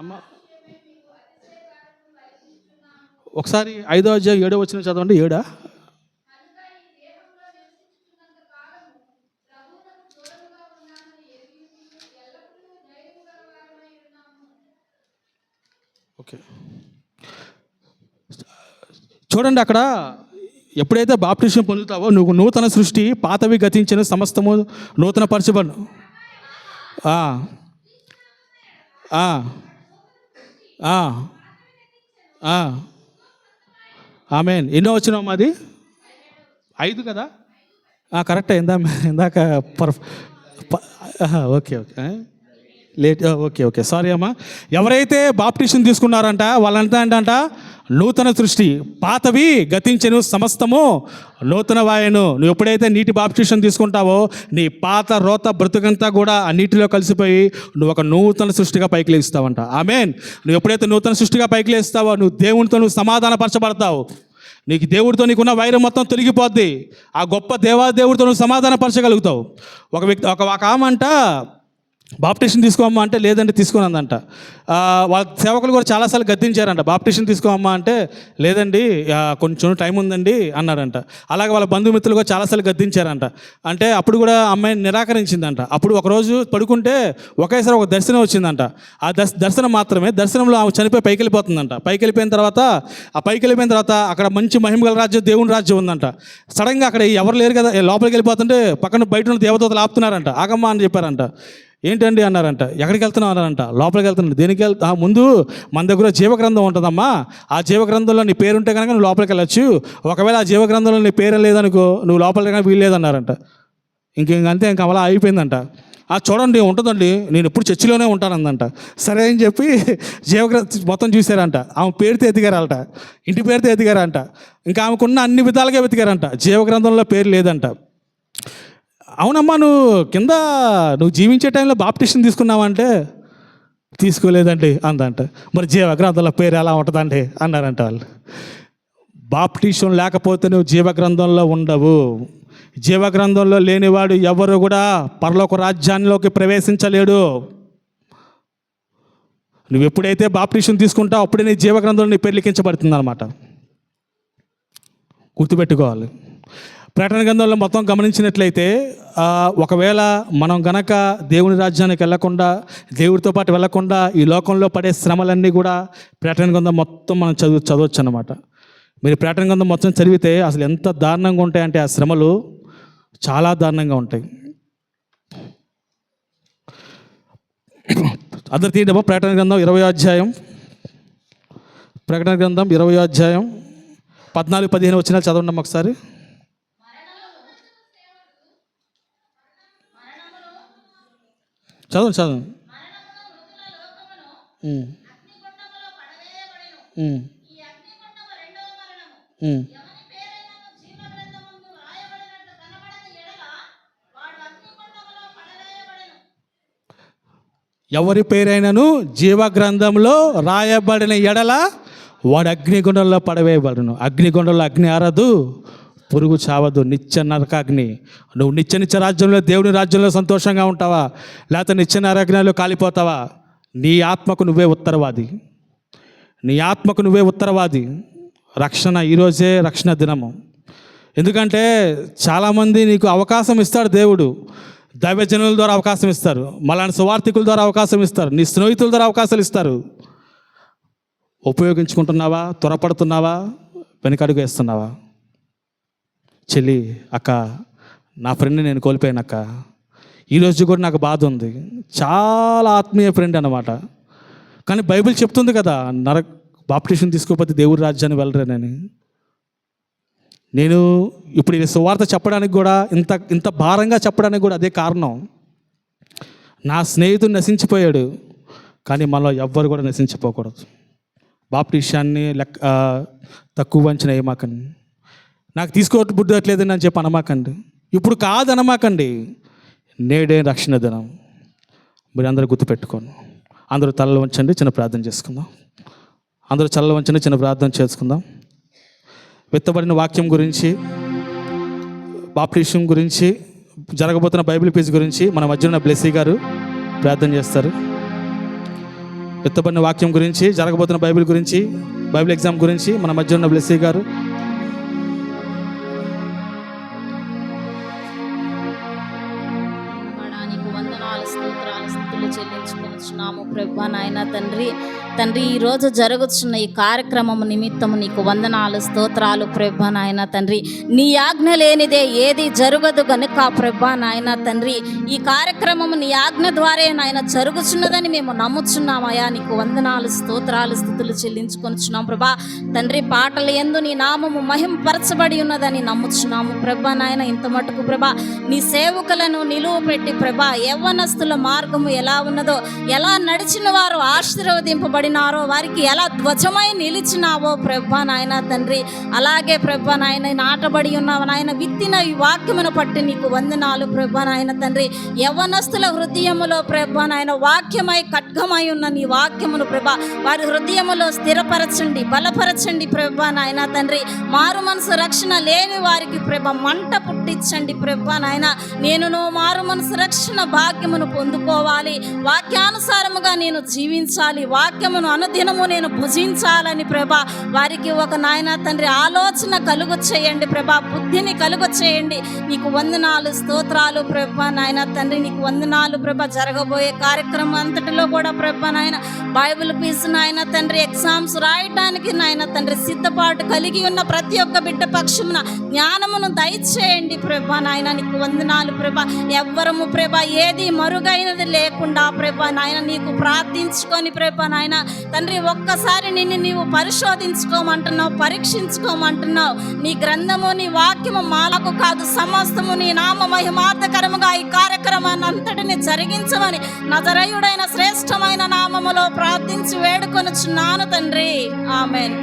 అమ్మ ఒకసారి 5వ అధ్యాయం 7వ వచనం చదవండి. 7. ఓకే, చూడండి అక్కడ ఎప్పుడైతే బాప్టిజం పొందుతావో నువ్వు నూతన సృష్టి, పాతవి గతించిన సమస్తము నూతన పరచబడు. ఆమేన్. ఎన్నో వచ్చినావు మాది 5 కదా, కరెక్టే. ఇందాక okay okay late, okay okay sorry అమ్మా. ఎవరైతే బాప్టిషన్ తీసుకున్నారంట వాళ్ళంతా ఏంటంట నూతన సృష్టి, పాతవి గతించెను, సమస్తము నూతన వాయను. నువ్వు ఎప్పుడైతే నీటి బాప్టిషన్ తీసుకుంటావో నీ పాత రోత బ్రతుకంతా కూడా ఆ నీటిలో కలిసిపోయి నువ్వు ఒక నూతన సృష్టిగా పైకి లేస్తావంట. ఆమేన్. నువ్వు ఎప్పుడైతే నూతన సృష్టిగా పైకి లేస్తావో నువ్వు దేవునితో నువ్వు సమాధానపరచబడతావు. నీకు దేవుడితో నీకున్న వైరం మొత్తం తొలగిపోద్ది. ఆ గొప్ప దేవాదేవుడితో నువ్వు సమాధానపరచగలుగుతావు. ఒక ఆమంట బాప్టిషన్ తీసుకోమ్మా అంటే లేదంటే తీసుకున్నదంట. వాళ్ళ సేవకులు కూడా చాలాసార్లు గద్దించారంట. బాప్టిషన్ తీసుకోమ్మా అంటే లేదండి కొంచెం టైం ఉందండి అన్నారంట. అలాగే వాళ్ళ బంధుమిత్రులు కూడా చాలాసార్లు గద్దించారంట. అంటే అప్పుడు కూడా అమ్మాయి నిరాకరించిందంట. అప్పుడు ఒకరోజు పడుకుంటే ఒకేసారి ఒక దర్శనం వచ్చిందంట. ఆ దర్శనం మాత్రమే, దర్శనంలో ఆమె చనిపోయి పైకి వెళ్ళిపోతుందంట. పైకి వెళ్ళిపోయిన తర్వాత అక్కడ మంచి మహిమగల రాజ్యం, దేవుని రాజ్యం ఉందంట. సడన్గా అక్కడ ఎవరు లేరు కదా, లోపలికి వెళ్ళిపోతుంటే పక్కన బయట ఉన్న దేవదూతలు ఆపుతున్నారంట. ఆగమ్మా అని చెప్పారంట. ఏంటండి అన్నారంట. ఎక్కడికి వెళ్తున్నావు అన్నారంట. లోపలికి వెళ్తున్నాను. దేనికి ముందు మన దగ్గర జీవగ్రంథం ఉంటుందమ్మా, ఆ జీవగ్రంథంలో నీ పేరు ఉంటే కనుక నువ్వు లోపలికి వెళ్ళచ్చు. ఒకవేళ ఆ జీవగ్రంథంలో నీ పేరు లేదనుకో నువ్వు లోపలికి కనుక వీల్లేదన్నారంట. ఇంకంతే, ఇంక అలా అయిపోయిందంట. చూడండి ఉంటుందండి, నేను ఎప్పుడు చర్చిలోనే ఉంటానందంట. సరే అని చెప్పి జీవగ్రంథం మొత్తం చూశారంట. ఆమె పేరుతో ఎదిగారంట, ఇంటి పేరుతో ఎదిగారంట. ఇంకా ఆమెకున్న అన్ని విధాలుగా వెతికారంట. జీవగ్రంథంలో పేరు లేదంట. అవునమ్మా నువ్వు జీవించే టైంలో బాప్టిషన్ తీసుకున్నావంటే తీసుకోలేదండి అందంట. మరి జీవగ్రంథంలో పేరు ఎలా ఉంటుందండి అన్నారంట వాళ్ళు. బాప్టిషన్ లేకపోతే నువ్వు జీవగ్రంథంలో ఉండవు. జీవగ్రంథంలో లేనివాడు ఎవరు కూడా పరలోక రాజ్యాల్లోకి ప్రవేశించలేడు. నువ్వు ఎప్పుడైతే బాప్టిషన్ తీసుకుంటావు అప్పుడే నీ జీవగ్రంథంలో నీ పేరు లిఖించబడుతుంది అనమాట. గుర్తుపెట్టుకోవాలి. ప్రకటన గ్రంథంలో మొత్తం గమనించినట్లయితే ఒకవేళ మనం గనక దేవుని రాజ్యానికి వెళ్ళకుండా, దేవుడితో పాటు వెళ్ళకుండా ఈ లోకంలో పడే శ్రమలన్నీ కూడా ప్రకటన గ్రంథం మొత్తం మనం చదవచ్చు అన్నమాట. మీరు ప్రకటన గ్రంథం మొత్తం చదివితే అసలు ఎంత దారుణంగా ఉంటాయంటే ఆ శ్రమలు చాలా దారుణంగా ఉంటాయి. అందరు తీయడమో ప్రకటన గ్రంథం 20వ అధ్యాయం, ప్రకటన గ్రంథం 20వ అధ్యాయం 14-15 వచనాలు చదవండి ఒకసారి. చదవండి. ఎవరి పేరైనను జీవగ్రంథంలో రాయబడిన ఎడల వాడు అగ్నిగుండంలో పడవేయబడును. అగ్నిగుండంలో అగ్ని ఆరదు, పురుగు చావదు, నిత్య నరకాగ్ని. నువ్వు నిత్య రాజ్యంలో, దేవుని రాజ్యంలో సంతోషంగా ఉంటావా, లేకపోతే నిత్య నరకాగ్నిలో కాలిపోతావా? నీ ఆత్మకు నువ్వే ఉత్తరవాది. నీ ఆత్మకు నువ్వే ఉత్తరవాది. రక్షణ ఈరోజే రక్షణ దినము. ఎందుకంటే చాలామంది నీకు అవకాశం ఇస్తాడు దేవుడు. దైవజనుల ద్వారా అవకాశం ఇస్తారు, మలాంటి సువార్థికుల ద్వారా అవకాశం ఇస్తారు, నీ స్నేహితుల ద్వారా అవకాశాలు ఇస్తారు. ఉపయోగించుకుంటున్నావా? త్వరపడుతున్నావా? వెనకడుగు వేస్తున్నావా? చెల్లి, అక్క, నా ఫ్రెండ్ని నేను కోల్పోయాను అక్క. ఈరోజు కూడా నాకు బాధ ఉంది. చాలా ఆత్మీయ ఫ్రెండ్ అన్నమాట. కానీ బైబిల్ చెప్తుంది కదా, బాప్టిషన్ తీసుకోకపోతే దేవుడి రాజ్యాన్ని వెళ్ళరేనని. నేను ఇప్పుడు ఈ సువార్త చెప్పడానికి కూడా ఇంత భారంగా చెప్పడానికి కూడా అదే కారణం. నా స్నేహితుడు నశించిపోయాడు, కానీ మనలో ఎవ్వరు కూడా నశించిపోకూడదు. బాప్టిషాన్ని తక్కువ అంచనా వేయమాకండి. నాకు తీసుకోవట్టు బుద్ధట్లేదని అని చెప్పి అనమాకండి. ఇప్పుడు కాదు అనమాకండి. నేడే రక్షణ దినం. మీరు అందరూ గుర్తుపెట్టుకోండి. అందరూ తలలు వంచండి, చిన్న ప్రార్థన చేసుకుందాం. అందరూ తలలు వంచండి, చిన్న ప్రార్థన చేసుకుందాం. విత్తబడిన వాక్యం గురించి, బాప్టిషన్ గురించి, జరగబోతున్న బైబిల్ పేజ్ గురించి మన మధ్య ఉన్న బ్లెస్సీ గారు ప్రార్థన చేస్తారు. విత్తబడిన వాక్యం గురించి, జరగబోతున్న బైబిల్ గురించి, బైబిల్ ఎగ్జామ్ గురించి మన మధ్య ఉన్న బ్లెస్సీ గారు. నమ్ముచున్నాము ప్రభా నాయన తండ్రి. ఈరోజు జరుగుతున్న ఈ కార్యక్రమం నిమిత్తము నీకు వందనాలు, స్తోత్రాలు ప్రభా నాయన తండ్రి. నీ ఆజ్ఞ లేనిదే ఏది జరగదు గనుక ప్రభా నాయన తండ్రి, ఈ కార్యక్రమం నీ ఆజ్ఞ ద్వారా నాయన జరుగుతున్నదని మేము నమ్ముచున్నామయ్యా. నీకు వందనాలు, స్తోత్రాలు, స్తుతులు చెల్లించుకొనిచున్నాం ప్రభా తండ్రి. పాటలు యందు నీ నామము మహింపరచబడి ఉన్నదని నమ్ముచున్నాము ప్రభా నాయన. ఇంత మటుకు ప్రభా నీ సేవకులను నిలువ పెట్టి ప్రభా యవ్వనస్తుల మార్గము ఎలా ఉన్నదో, ఎలా నడిచిన వారు ఆశీర్వదింపబడినారో, వారికి ఎలా ధ్వజమై నిలిచినావో ప్రభా నాయన తండ్రి, అలాగే ప్రభా నాయన నాటబడి ఉన్నావు నాయన. విత్తిన ఈ వాక్యమును పట్టి నీకు వందనాలు ప్రభా నాయన తండ్రి. యవ్వనస్తుల హృదయములో ప్రభా నాయన వాక్యమై ఖడ్గమై ఉన్న నీ వాక్యమును ప్రభా వారి హృదయములో స్థిరపరచండి, బలపరచండి ప్రభా నాయన తండ్రి. మారు మనసు రక్షణ లేని వారికి ప్రభా మంట పుట్టించండి ప్రభా నాయన. నేనును మారు మనసు రక్షణ భాగ్యమును పొందుకోవాలి, వాక్యానుసారముగా నేను జీవించాలి, వాక్యమును అనుదినము నేను భుజించాలని ప్రభా వారికి ఒక నాయన తండ్రి ఆలోచన కలుగ చేయండి ప్రభా, బుద్ధిని కలుగ చేయండి. నీకు వందనాలు, స్తోత్రాలు ప్రభా నాయన తండ్రి. నీకు వందనాలు ప్రభా. జరగబోయే కార్యక్రమం అంతటిలో కూడా ప్రభా నాయన బైబిల్ పీస్ నాయన తండ్రి ఎగ్జామ్స్ రాయటానికి నాయన తండ్రి సిద్ధపాటు కలిగి ఉన్న ప్రతి ఒక్క బిడ్డ పక్షమున జ్ఞానమును దయచేయండి ప్రభా నాయన. నీకు వందనాలు ప్రభా. ఎవ్వరము ప్రభా ఏది మరుగైనది లేకుండా ప్రభా నాయన నీకు ప్రార్థించుకొని ప్రభా నాయన తండ్రి ఒక్కసారి నిన్ను నీవు పరిశోధించుకోమంటున్నావు, పరీక్షించుకోమంటున్నావు. నీ గ్రంథము నీ వాక్యము మాలకు కాదు, సమస్తము నీ నామ మహిమార్థకరముగా ఈ కార్యక్రమాన్ని అంతటిని జరిగించమని నజరేయుడైన శ్రేష్టమైన నామములో ప్రార్థించి వేడుకొనుచున్నాను తండ్రి. ఆమేన్.